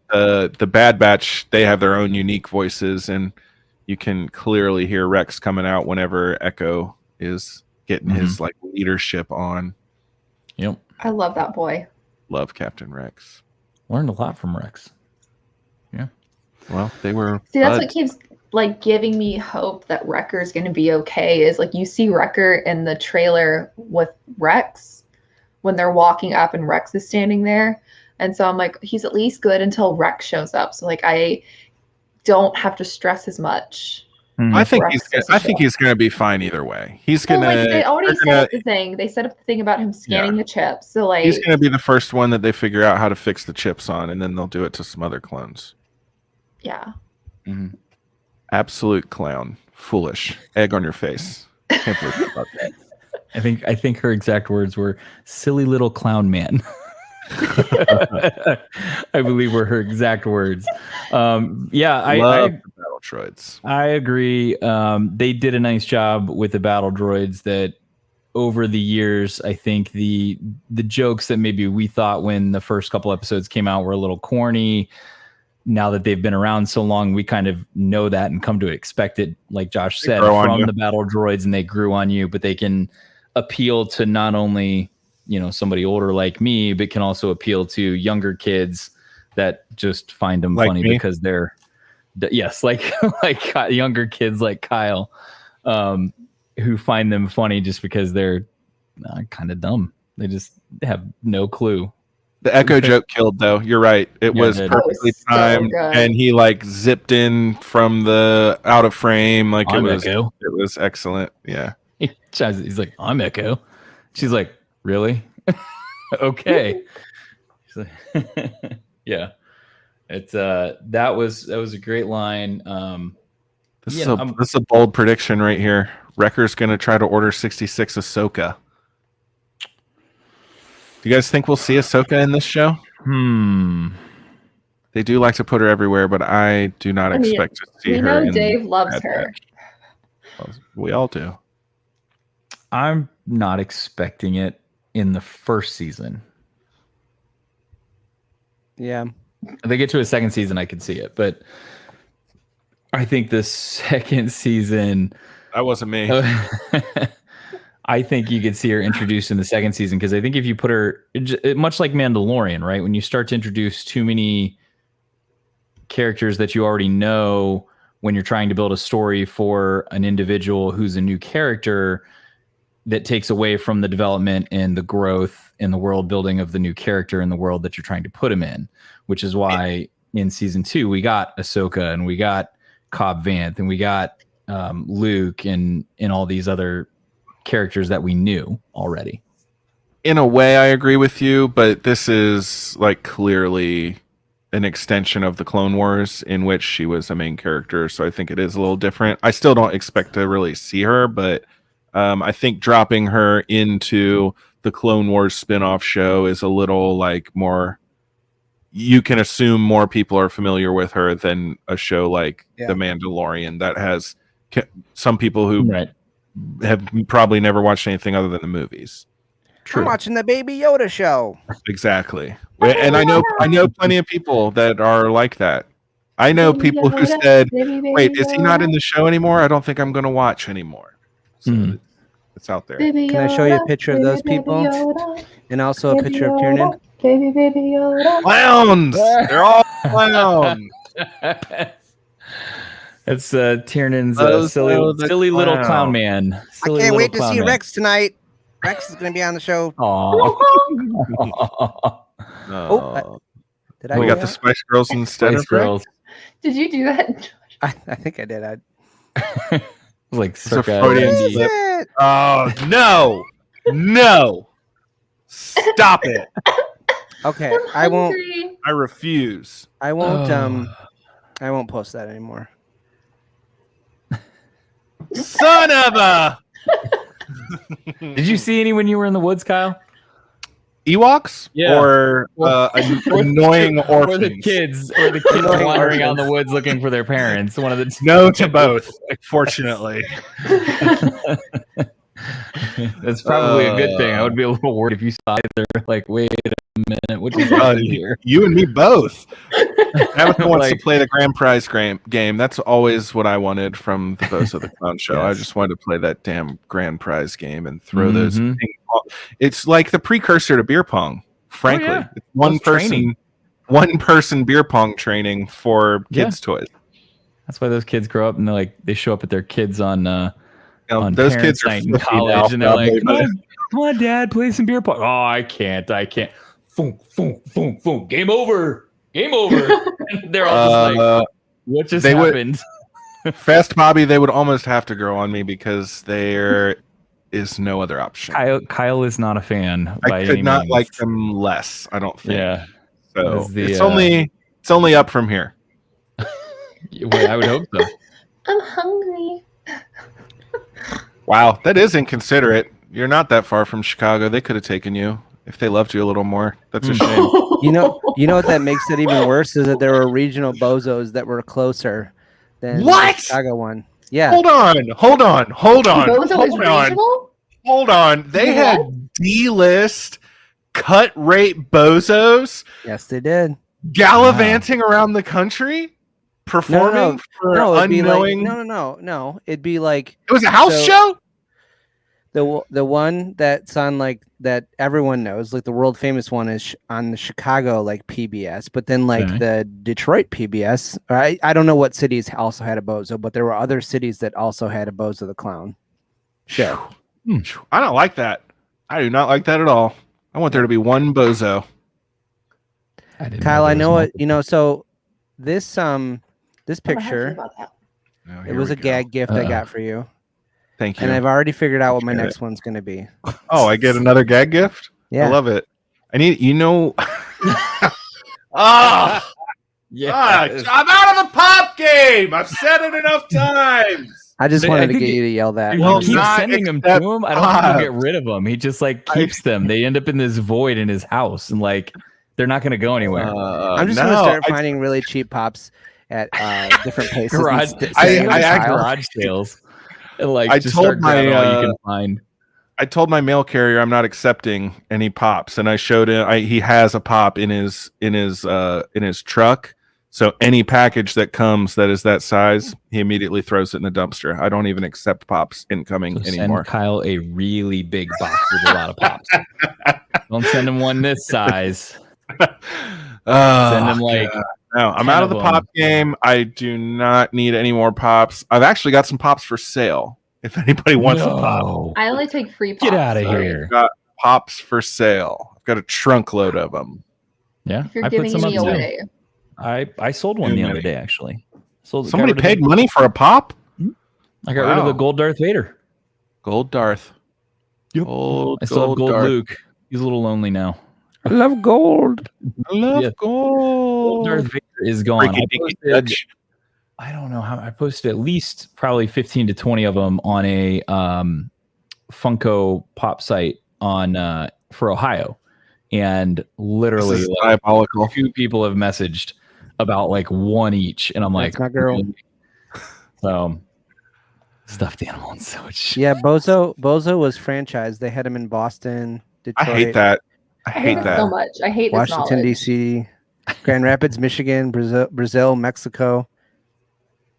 the Bad Batch, they have their own unique voices, and you can clearly hear Rex coming out whenever Echo is getting his like leadership on. Yep. I love that boy. Love Captain Rex. Learned a lot from Rex. Yeah. Well, they were. See, that's buds. what keeps like giving me hope that Wrecker's going to be okay. Is like you see Wrecker in the trailer with Rex when they're walking up and Rex is standing there, and so I'm like, he's at least good until Rex shows up. So like I don't have to stress as much. I think Rex he's. doesn't I think show he's going to be fine either way. He's Well, gonna. like they already they're set gonna- up the thing. They set up the thing about him scanning the chips. So like He's going to be the first one that they figure out how to fix the chips on, and then they'll do it to some other clones. yeah. Absolute clown. Foolish. Egg on your face. Can't believe you thought that. I think her exact words were "silly little clown man." I believe were her exact words. Yeah, Love the battle droids. I agree. They did a nice job with the battle droids. That over the years, I think the jokes that maybe we thought when the first couple episodes came out were a little corny. Now that they've been around so long, we kind of know that and come to expect it. Like Josh said, grow on you. from the battle droids, and they grew on you. But they can appeal to not only somebody older like me, but can also appeal to younger kids that just find them Like funny me? because they're like younger kids like Kyle, who find them funny just because they're kind of dumb. They just have no clue. The Echo joke killed, though. You're right. It Yeah, was it did. perfectly That was so timed, good. and he like zipped in from the out of frame. Like I'm it was. Echo. It was excellent. Yeah. He's like, I'm Echo. She's like, really? Okay. She's like, yeah. It's that was a great line. This Yeah, is a bold prediction right here. Wrecker's gonna try to order 66 Ahsoka. Do you guys think we'll see Ahsoka in this show? They do like to put her everywhere, but I do not I mean, expect to see We her. know in Dave loves Bad her. Batch. Well, we all do. I'm not expecting it in the first season. yeah, If they get to a second season, I could see it, but I think the second season, That wasn't me. I think you could see her introduced in the second season because I think if you put her, much like Mandalorian, right? When you start to introduce too many characters that you already know, when you're trying to build a story for an individual who's a new character, that takes away from the development and the growth and the world building of the new character and the world that you're trying to put him in, which is why in season 2 we got Ahsoka and we got Cobb Vanth and we got Luke and all these other characters that we knew already. In a way, I agree with you, but this is like clearly an extension of the Clone Wars in which she was a main character, so I think it is a little different. I still don't expect to really see her, but I think dropping her into the Clone Wars spin-off show is a little like more, you can assume more people are familiar with her than a show like The Mandalorian that has some people who have probably never watched anything other than the movies. I'm watching the Baby Yoda show. Exactly. And I know plenty of people that are like that. I know people who said, wait, is he not in the show anymore? I don't think I'm going to watch anymore. So it's out there. Can I show you a picture of those people? And also a picture of Tiernan? Baby Yoda. Clowns! They're all clowns. It's Tiernan's Those silly are the little clowns. clown man. I can't wait to see Rex tonight. Rex is going to be on the show. Did I We do got the that? Spice Girls instead of Girls. Did you do that? I think I did. It was like It's a circa Freudian 90. slip. Oh, no. Stop it. Okay, I won't. Hungry. I refuse. I won't post that anymore. Son of a Did you see any when you were in the woods, Kyle? Ewoks? Yeah. Or annoying Or the orphans? kids Annoying wandering out in the orphans. woods looking for their parents. One of the No to both, fortunately. That's probably a good thing. I would be a little worried if you saw it. They're like, wait a minute, what is happening here? You and me both. Tabitha wants to Like- play the grand prize game. That's always what I wanted from the Bozo the Clown show. I Yes. just wanted to play that damn grand prize game and throw those Mhm. ping pong. It's like the precursor to beer pong, frankly. yeah. It's one That's person, training. one person beer pong training for Yeah. kids' toys. That's why those kids grow up and they show up at their kids on on those parents' kids are night in 50 college, now, and they're like, probably, come on, Dad, play some beer pong. Oh, I can't. Boom, boom, boom, boom. Game over. And they're all just like, what just they would- happened? Fast Bobby, they would almost have to grow on me because there is no other option. Kyle is not a fan. I by could any not means. like them less. I don't think. Yeah, So Is the, it's only up from here. well, I would hope so. I'm hungry. Wow, that is inconsiderate. You're not that far from Chicago. They could have taken you if they loved you a little more. That's a shame. You know what that makes it even worse is that there were regional bozos that were closer than What? the Chicago one. Yeah. Hold on. Bozo is regional? Hold on. They had D-list cut rate bozos Yes, they did. gallivanting around the country, performing for It'd be like, unknowing. no. It'd be like It was a house So- show. the one that's on like that everyone knows, like the world famous one is on the Chicago like PBS, but then like Okay. the Detroit PBS. I don't know what cities also had a bozo, but there were other cities that also had a Bozo the Clown show. I don't like that. I do not like that at all. I want there to be one bozo. Kyle, I know what you know. So this Oh, I have picture, about that. Oh, it here was we a go. gag gift I Uh-oh. got for you, Thank you. and I've already figured out what my Appreciate next one's going to be. Oh, I get another gag gift? Yeah. I love it. I need, Ah, Yeah. I'm out of the pop game. I've said it enough times. I just I wanted to think get it- you to yell that. If Well, you keep not sending them to except him, I don't think he'll five. get rid of them. He just like keeps them. They end up in this void in his house, and like they're not going to go anywhere. I'm just going to start finding really cheap pops at different places. and garage, sending them to I Kyle. garage sales, and like I just told start grabbing my, all you can find. I told my mail carrier I'm not accepting any pops, and I showed him he has a pop in his truck So any package that comes that is that size, he immediately throws it in the dumpster. I don't even accept pops incoming So anymore. send Kyle a really big box with a lot of pops. Don't send him one this size. Send him like no, I'm 10 out of the of pop them. game. I do not need any more pops. I've actually got some pops for sale. If anybody wants a pop, No. I only take free pops. Get out of sorry. here. I've got pops for sale. I've got a trunk load of them. Yeah, If you're I put giving some up me too. away. I sold one the other day actually. Somebody paid money for a pop? I got rid of the Wow. gold Darth Vader. Gold Darth. Yep. I still have gold Darth. Luke. He's a little lonely now. I love gold. I love Yeah. gold. Gold Darth Vader is gone. Freaky deaky Dutch. I don't know how I posted at least probably 15 to 20 of them on a Funko Pop site on for Ohio, and literally This is like, diabolical. 2 people have messaged about like one each, and I'm like, That's my girl. really? So stuffed animal and so much. Yeah, Bozo was franchised. They had him in Boston, I Detroit, hate that. I I hate hate this that. so much. I hate this Washington knowledge. D.C., Grand Rapids, Michigan, Brazil, Mexico.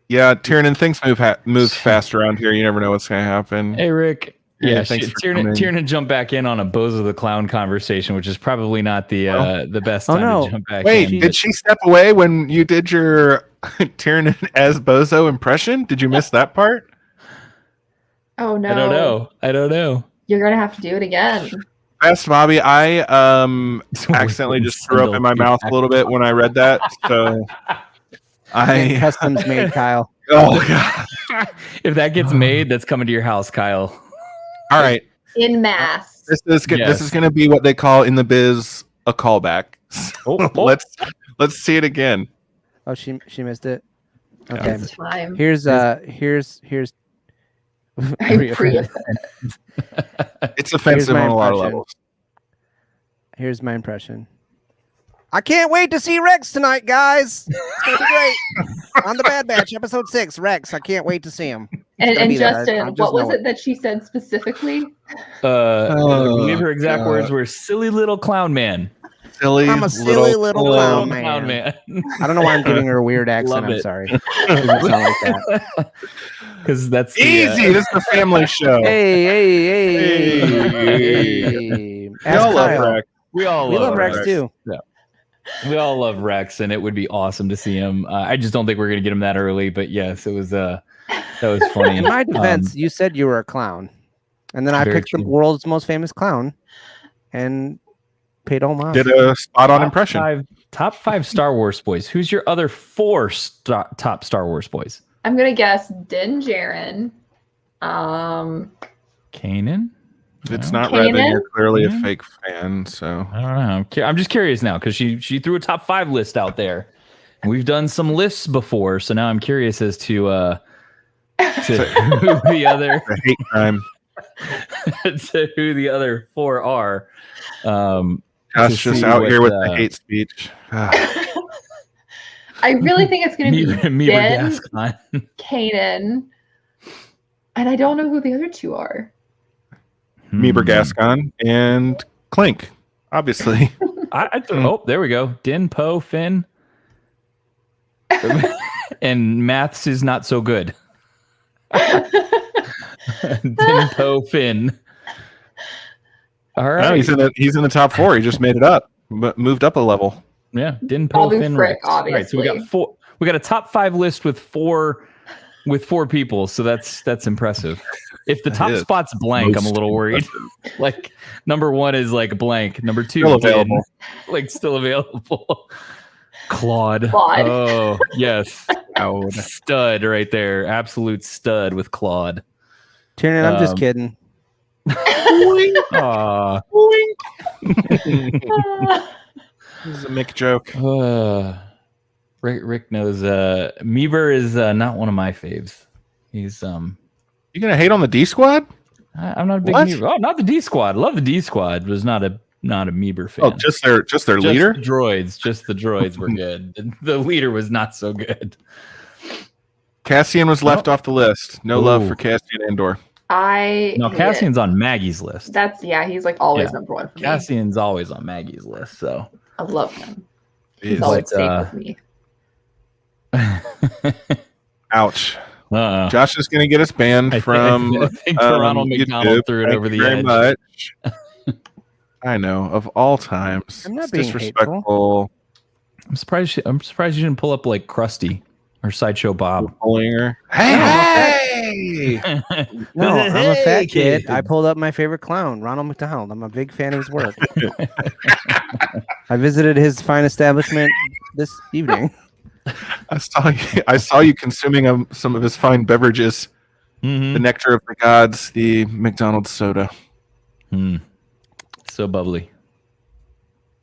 Yeah, Tiernan, things move fast around here. You never know what's going to happen. Hey Rick. Yeah, Yeah, thanks for coming. Tiernan jumped back in on a Bozo the Clown conversation, which is probably not the best Oh, time no. to jump back Wait, in. did she step away when you did your Tiernan as Bozo impression? Did you miss that part? Oh no. I don't know. You're gonna have to do it again. Best Bobby, I accidentally just threw up in my mouth a little bit when I read that. So I Customs made, Kyle. oh god. If that gets made, that's coming to your house, Kyle. All right. In mass. This is Yes. going to be what they call in the biz a callback. Oh, Let's see it again. Oh, she missed it. Okay. It's time. Here's I'm pre-offended. It's offensive my on a lot of impression. levels. Here's my impression. I can't wait to see Rex tonight, guys. It's gonna be great. On the Bad Batch, episode 6, Rex. I can't wait to see him. And there. I Justin, just what was know it that she said specifically? I believe her exact words were "silly little clown man." Silly I'm a silly little clown man. Clown man. I don't know why I'm giving her a weird accent. Love I'm it. sorry. It doesn't sound like that. Because that's the, Easy. This is a family show. Hey. We Ask all love Kyle. Rex. we all We love love Rex too. We all love Rex, and it would be awesome to see him. I just don't think we're gonna get him that early. But yes, it was that was funny. In my defense, you said you were a clown, and then I Very picked the true. world's most famous clown, and paid homage. Did a spot on impression. Top five Star Wars boys. Who's your other 4 top Star Wars boys? I'm gonna guess Din Djarin. Kanan? It's No? not red, then Kanan? you're clearly a Kanan? fake fan. So I don't know. I'm just curious now because she threw a top 5 list out there. And we've done some lists before, so now I'm curious as to who the other the hate crime. to who the other 4 are. Josh to just see out what, here with the hate speech. I really think it's gonna be Meaver Din, Gascon. Kanan, and I don't know who the other 2 are. Meeber Gascon and Clink, obviously. Oh, there we go. Din, Poe, Finn. And maths is not so good. Din, Poe, Finn. All right. No, he's in the top 4. He just made it up, but moved up a level. Yeah, Din, Poe, Probably Finn, Frick, Rex. All right, so we got obviously. 4. We got a top 5 list with 4 people. So that's impressive. If the That top is spot's blank, I'm a most little worried. Like number 1 is like blank. Number 2 Still Din, available. like still available. Claude. Claude. Oh yes, Cloud. stud right there. Absolute stud with Claude. Tiernan, I'm just Um, kidding. Aw. This is a Mick joke. Rick knows. Meeber is not one of my faves. He's You gonna hate on the D Squad? I'm not a big What? Meeber. Oh, not the D Squad. Love the D Squad. Was not a Meeber fan. Oh, just their leader. The droids. Just the droids were good. The leader was not so good. Cassian was left off the list. No love Ooh. for Cassian Andor. No, hate it. Cassian's on Maggie's list. He's like always Yeah. number 1 for me. Cassian's always on Maggie's list. So I love him. Jeez. He's always But, safe with me. Ouch. Uh-oh. Josh is going to get us banned from I think Ronald McDonald YouTube. threw it Thank over you the very edge. much. I know, of all times. I'm not It's being disrespectful. I'm surprised. I'm surprised you didn't pull up like Krusty or Sideshow Bob. Pulling her. Hey! No, I'm a Hey, fat kid. kid. I pulled up my favorite clown, Ronald McDonald. I'm a big fan of his work. I visited his fine establishment this evening. I saw you consuming some of his fine beverages. Mhm. The nectar of the gods, the McDonald's soda. So bubbly.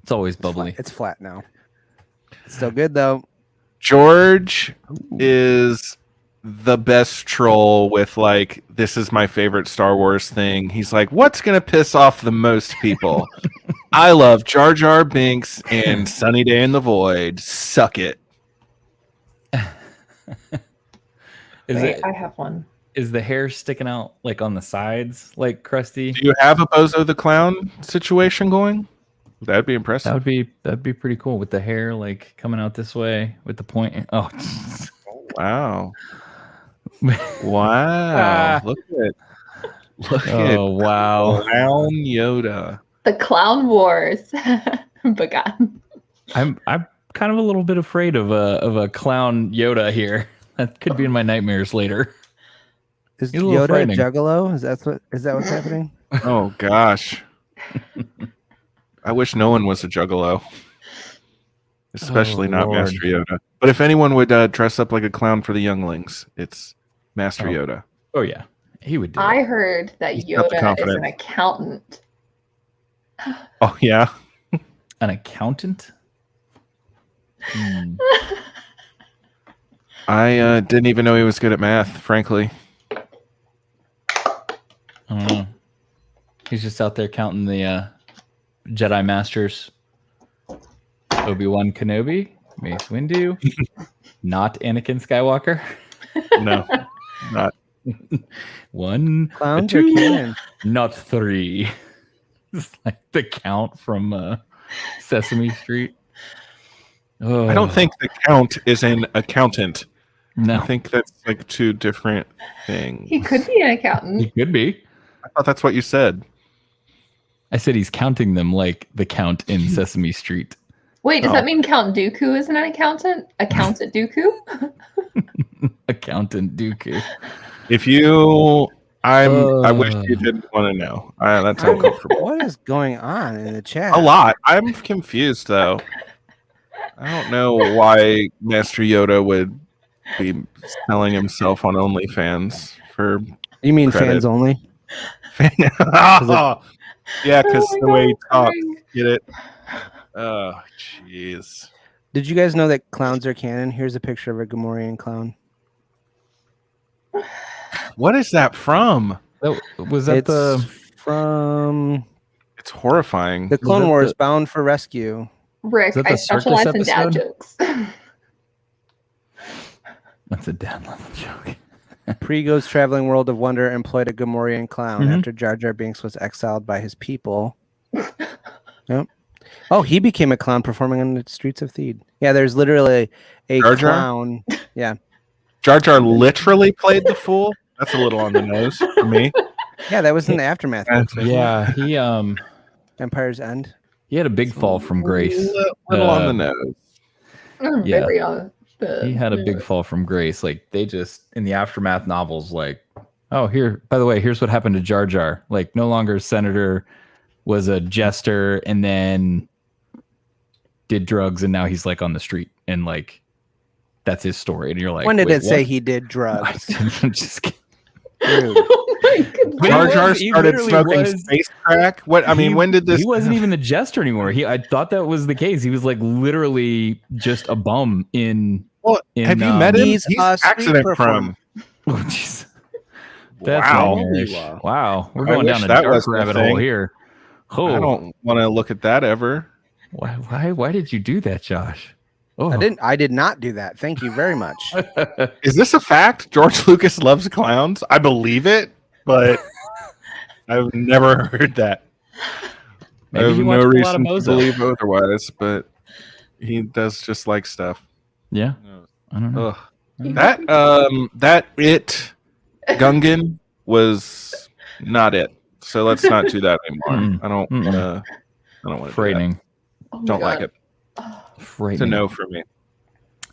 It's always It's flat- bubbly. It's flat now. It's still good though. George is the best troll with like, this is my favorite Star Wars thing. He's like, what's gonna piss off the most people? I love Jar Jar Binks and Sunny Day in the Void. Suck it. I have one. Is the hair sticking out like on the sides, like Krusty? Do you have a Bozo the Clown situation going? That'd be impressive. That'd be pretty cool with the hair like coming out this way with the point. Oh, Wow. Wow. Look at wow. Clown Yoda. The Clown Wars begun. I'm kind of a little bit afraid of a clown Yoda here. That could be in my nightmares later. Is He's a little Yoda a frightening. juggalo? Is that what's happening? Oh gosh. I wish no one was a juggalo. Especially Oh, not Lord. Master Yoda. But if anyone would dress up like a clown for the younglings, it's Master Yoda. Oh yeah, he would do I it. heard that He's got the Yoda is confidence. an accountant. Oh yeah. An accountant. I didn't even know he was good at math, frankly. I don't know. He's just out there counting the Jedi Masters. Obi-Wan Kenobi, Mace Windu, not Anakin Skywalker. No. Not. Clowns 1, are 2, canon. not 3. It's like the count from Sesame Street. Oh, I don't think the Count is an accountant. No, I think that's like two different things. He could be an accountant. he could be. I thought that's what you said. I said he's counting them like the count in Sesame Street. Wait, does Oh. that mean Count Dooku isn't an accountant? Accountant Dooku? Accountant Dooku. If you, I wish you didn't want to know. That's uncomfortable. What is going on in the chat? A lot. I'm confused though. I don't know why Master Yoda would be selling himself on OnlyFans for. You mean credit. fans only? Yeah, because Oh my the way he God, talks. Frank. Get it? Oh, jeez. Did you guys know that clowns are canon? Here's a picture of a Gamorrean clown. What is that from? Was that It's from It's horrifying. the Clone that Wars the- Bound for Rescue. Rick, Is that I the specialize circus in dad episode? jokes. That's a dad level joke. Pre-Go's Traveling World of Wonder employed a Gamorrean clown Mhm. after Jar Jar Binks was exiled by his people. Yep. Oh, he became a clown performing on the streets of Theed. Yeah, there's literally a Jar Jar? clown. Yeah. Jar Jar literally played the fool. That's a little on the nose for me. Yeah, that was in the Aftermath books. wasn't it? Yeah, Empire's End. he had a big fall from grace. Little on the nose. Yeah. Very on the He had a big fall from grace. Like they just in the Aftermath novels, like, oh, here, by the way, here's what happened to Jar Jar. Like, no longer a senator, was a jester, and then did drugs, and now he's like on the street, and like that's his story. And you're like, When did wait, it say what? he did drugs? I'm just kidding. Rude. Oh my goodness. But Jar Jar he started literally smoking was- space crack. What? I mean, when did this? He wasn't even the jester anymore. I thought that was the case. He was like literally just a bum in. Well, in, have you met him? He's a street accident performer. prone. Oh, jeez. That's Wow. nightmarish. Wow, we're I going wish down a that dark was the rabbit thing. hole here. Oh, I don't want to look at that ever. why did you do that, Josh? Oh, I did not do that. Thank you very much. Is this a fact? George Lucas loves clowns. I believe it, but I've never heard that. Maybe I have he no watched a lot of reason to Bozo. believe otherwise, but he does just like stuff. Yeah. I don't know. Ugh. That it Gungan was not it. So let's not do that anymore. Mm-mm. I don't want to. Do that. Frightening. Oh my Don't God. like it. It's a Frightening. no for me.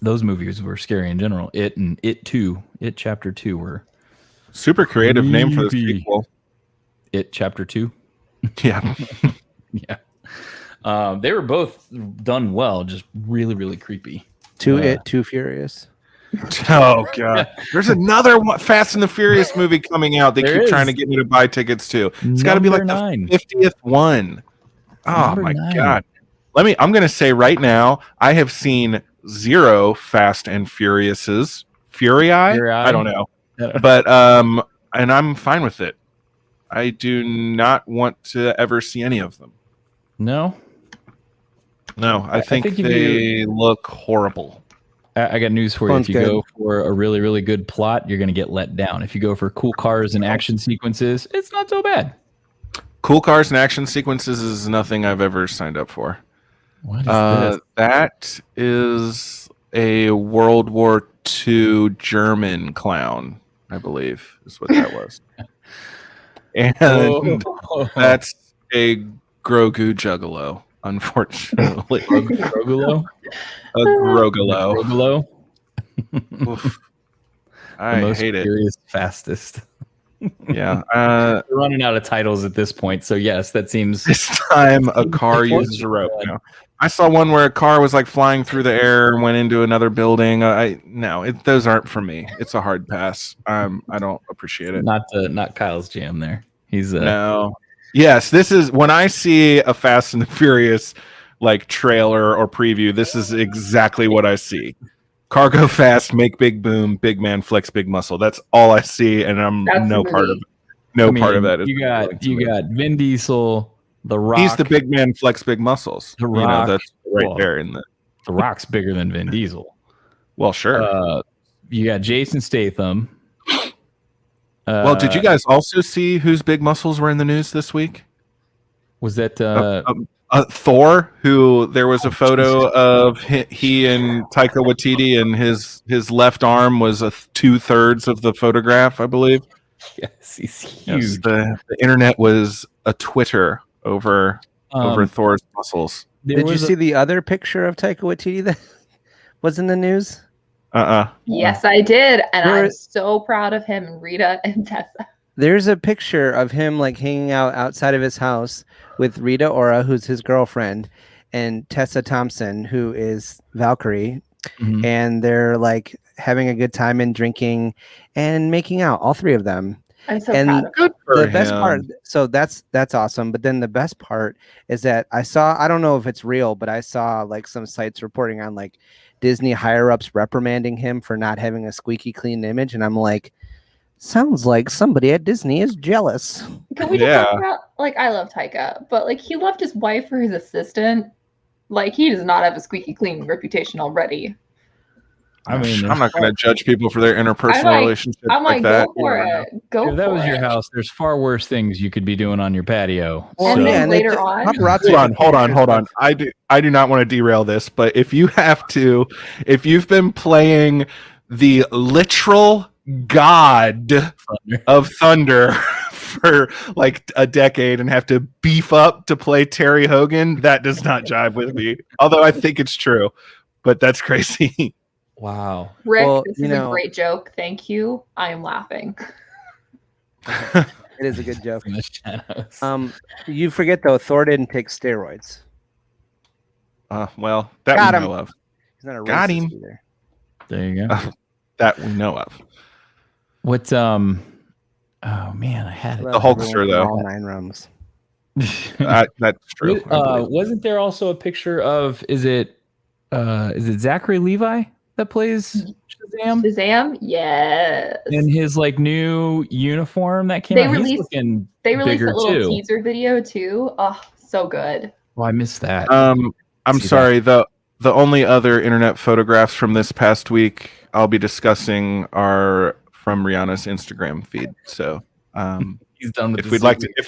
Those movies were scary in general. It and It 2, It Chapter 2 were Super creative name for the creepy. sequel. It Chapter 2. Yeah. Yeah. They were both done well, just really, really creepy. Too Furious. Oh god. There's another one, Fast and the Furious movie coming out. They There keep trying is. to get me to buy tickets to. It's got to be like Number 9. the 50th one. Oh Number my 9. god. I'm going to say right now, I have seen 0 Fast and Furiouses. Fury? I don't know. But and I'm fine with it. I do not want to ever see any of them. No? No, I think think if they look horrible. I got news for you. Sounds If you good. go for a really, really good plot, you're going to get let down. If you go for cool cars and action sequences, it's not so bad. Cool cars and action sequences is nothing I've ever signed up for. What is this? That is a World War II German clown, I believe, is what that was. And that's a Grogu Juggalo, unfortunately. Rogulo? A Grogalo. Rogulo? Oof. The I most hate it. furious, fastest. Yeah. We're running out of titles at this point, so yes, that seems. This time a car uses a rope. No. I saw one where a car was like flying through the air and went into another building. Those aren't for me. It's a hard pass. I don't appreciate it. Not Kyle's jam there. He's No. Yes, this is when I see a Fast and the Furious like trailer or preview. This is exactly what I see. Cargo fast, make big boom, big man flex big muscle. That's all I see, and I'm That's no the part of movie. it. No I mean, part of that. Is You appealing to me. got Vin Diesel, The Rock. He's the big man flex big muscles. The Rock. That's right Well, there in the. The Rock's bigger than Vin Diesel. Well, sure. You got Jason Statham. Well, did you guys also see whose big muscles were in the news this week? Was that Thor, who there was a photo of he and Taika Waititi, and his left arm was 2/3 of the photograph, I believe. Yes, he's Yes, huge. the internet was a Twitter over Thor's muscles. Did you see the other picture of Taika Waititi that was in the news? Yes, I did, and There- I'm so proud of him and Rita and Tessa. There's a picture of him like hanging out outside of his house with Rita Ora, who's his girlfriend, and Tessa Thompson, who is Valkyrie, Mhm. and they're like having a good time and drinking and making out, all three of them. I'm so And proud of him. Good for The best him. part, so that's awesome. But then the best part is that I don't know if it's real, but I saw like some sites reporting on like Disney higher ups reprimanding him for not having a squeaky clean image, and I'm like, sounds like somebody at Disney is jealous. Can we just Yeah. talk about, like, I love Taika, but like he left his wife for his assistant. Like he does not have a squeaky clean reputation already. I mean, I'm not going to judge people for their interpersonal I'm like- relationships I'm like like, that. go for it. Go if that for was your it. house, there's far worse things you could be doing on your patio. And So- then and later it's- on- paparazzi Hold on. I do not want to derail this, but if you've been playing the literal god of thunder for like a decade and have to beef up to play Terry Hogan, that does not jive with me. Although I think it's true, but that's crazy. Wow. Rick, Well, this you is know- a great joke. Thank you. I am laughing. It is a good joke. In the shadows. You forget though, Thor didn't take steroids. Well, that Got we him. know of. He's not a Got racist him. either. There you go. That we know of. What oh man, I had it. Love Hulkster, everyone from though. all 9 realms. That's true. I believe. Wasn't there also a picture of is it Zachary Levi that plays Shazam Shazam? Yes. in his like new uniform that came They out? He's released- looking They released bigger a little too. teaser video too. Oh, so good. Oh, I missed that. I'm See sorry. The only other internet photographs from this past week I'll be discussing are from Rihanna's Instagram feed. So He's done with if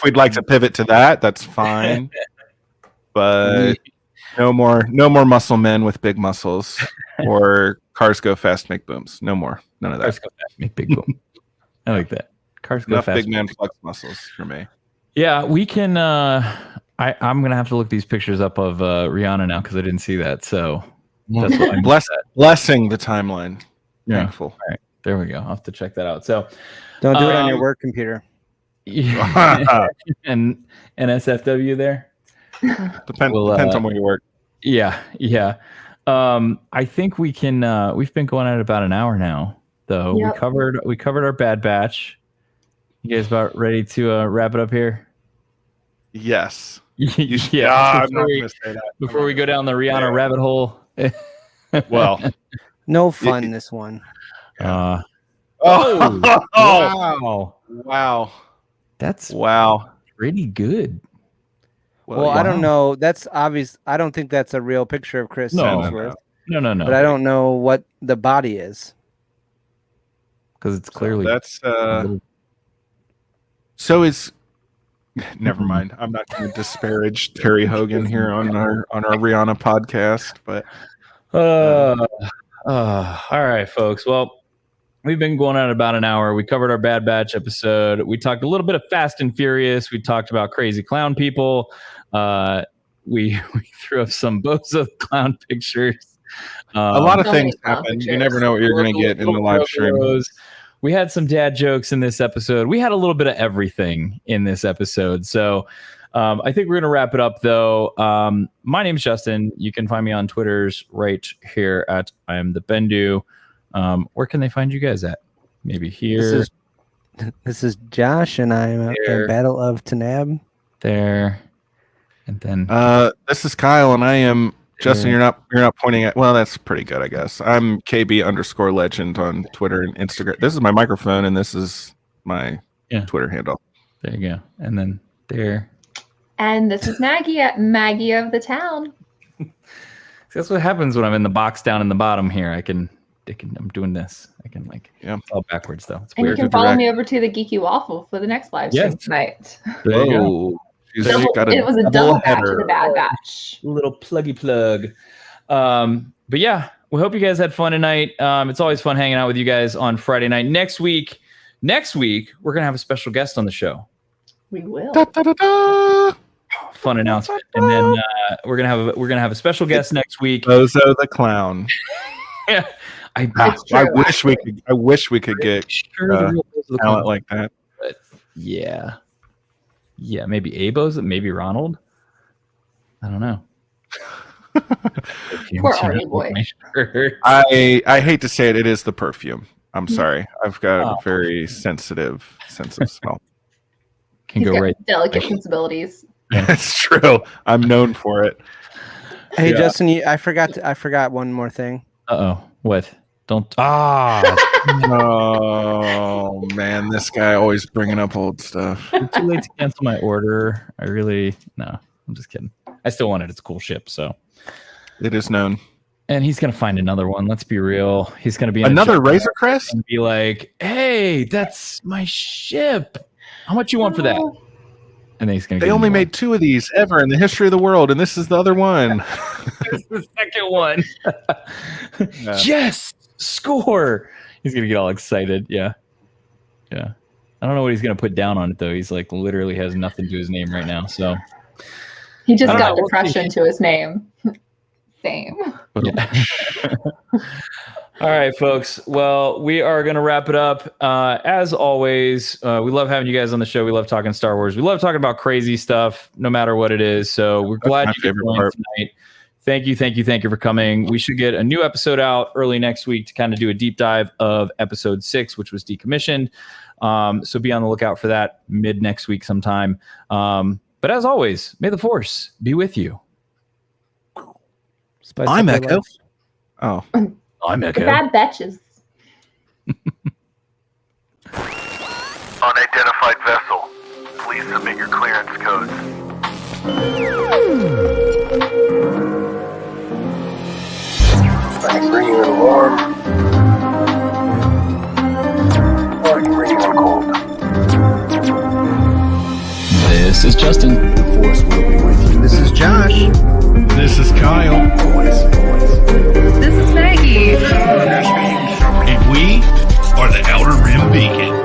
we'd like to pivot to that, that's fine. But No more muscle men with big muscles or cars go fast, make booms. No more. None of that. Cars go fast, make big boom. I like that. Cars go Enough fast. big man flex muscles for me. Yeah, we can. I'm gonna have to look these pictures up of Rihanna now because I didn't see that. So that's what I'm blessing the timeline. Yeah. Thankful. All right, there we go. I'll have to check that out. So Don't do it on your work computer. and NSFW there. Depends on where you work. Yeah. I think we can. We've been going at about an hour now, though. Yep. We covered our Bad Batch. You guys about ready to wrap it up here? Yes. Yeah. I'm not going to say that. Before we go down the Rihanna rabbit hole. Well, No fun, this one. Oh, wow. That's Wow. pretty good. Well, I don't know. That's obvious. I don't think that's a real picture of Chris Hemsworth. No. But I don't know what the body is. Because it's clearly That's so is. Never mind. I'm not going to disparage Terry Hogan here on our Rihanna podcast, but all right, folks. Well, we've been going on about an hour. We covered our Bad Batch episode. We talked a little bit of Fast and Furious. We talked about crazy clown people. We threw up some bozo clown pictures. a lot of So things many happen. You pictures. never know what you're going to get in the live stream. We had some dad jokes in this episode. We had a little bit of everything in this episode. So I think we're going to wrap it up, though. My name's Justin. You can find me on Twitter's right here at I am the Bendu. Where can they find you guys at? Maybe here. This is Josh, and I'm in Battle of Tanab. There. And then This is Kyle, and I am Justin. You're not pointing at. Well, that's pretty good, I guess. I'm KB_legend on Twitter and Instagram. This is my microphone, and this is my Twitter handle. there you go. And then there. And this is Maggie at Maggie of the Town. That's what happens when I'm in the box down in the bottom here. I'm doing this. I can fall backwards though. It's And you weird. can follow me over to the Geeky Waffle for the next live stream tonight. There you go. It was a double batch of the Bad Batch. Little pluggy plug. But yeah, we hope you guys had fun tonight. It's always fun hanging out with you guys on Friday night. Next week, we're gonna have a special guest on the show. We will. Fun announcement. And then we're gonna have a special guest next week. Bozo the Clown. Yeah. I wish we could get talent like that. But yeah, maybe Abos, maybe Ronald. I don't know. Poor Arnie boy. I hate to say it. It is the perfume. I'm sorry. I've got a very sensitive sense of smell. Can He's go got right. delicate sensibilities. That's true. I'm known for it. Hey, Justin, I forgot one more thing. What? Don't. Oh man, this guy always bringing up old stuff. It's too late to cancel my order. No, I'm just kidding. I still want it. It's a cool ship. So It is known. and he's gonna find another one. Let's be real. He's gonna be in a Another shop Razor Crest? and be like, "Hey, that's my ship. How much you want for that?" And then he's gonna. They give only me made 2 of these ever in the history of the world, and this is the other one. This is the second one. Yes, score. He's gonna get all excited. Yeah. I don't know what he's gonna put down on it though. He's like literally has nothing to his name right now. So He just I don't got know. depression to his name. Same. yeah. All right, folks. Well, we are going to wrap it up. As always, we love having you guys on the show. We love talking Star Wars. We love talking about crazy stuff, no matter what it is. So we're glad you could join tonight. Thank you for coming. We should get a new episode out early next week to kind of do a deep dive of episode 6, which was Decommissioned. So be on the lookout for that mid next week sometime. But as always, may the Force be with you. I'm Echo. Oh. I'm The Echo. Bad Batches. Unidentified vessel. Please submit your clearance codes. I can bring you in warm, or I can bring you in cold. This is Justin. Justin. The Force will be with you. This is Josh. This is Kyle. This is Maggie. And we are the Outer Rim Beacon.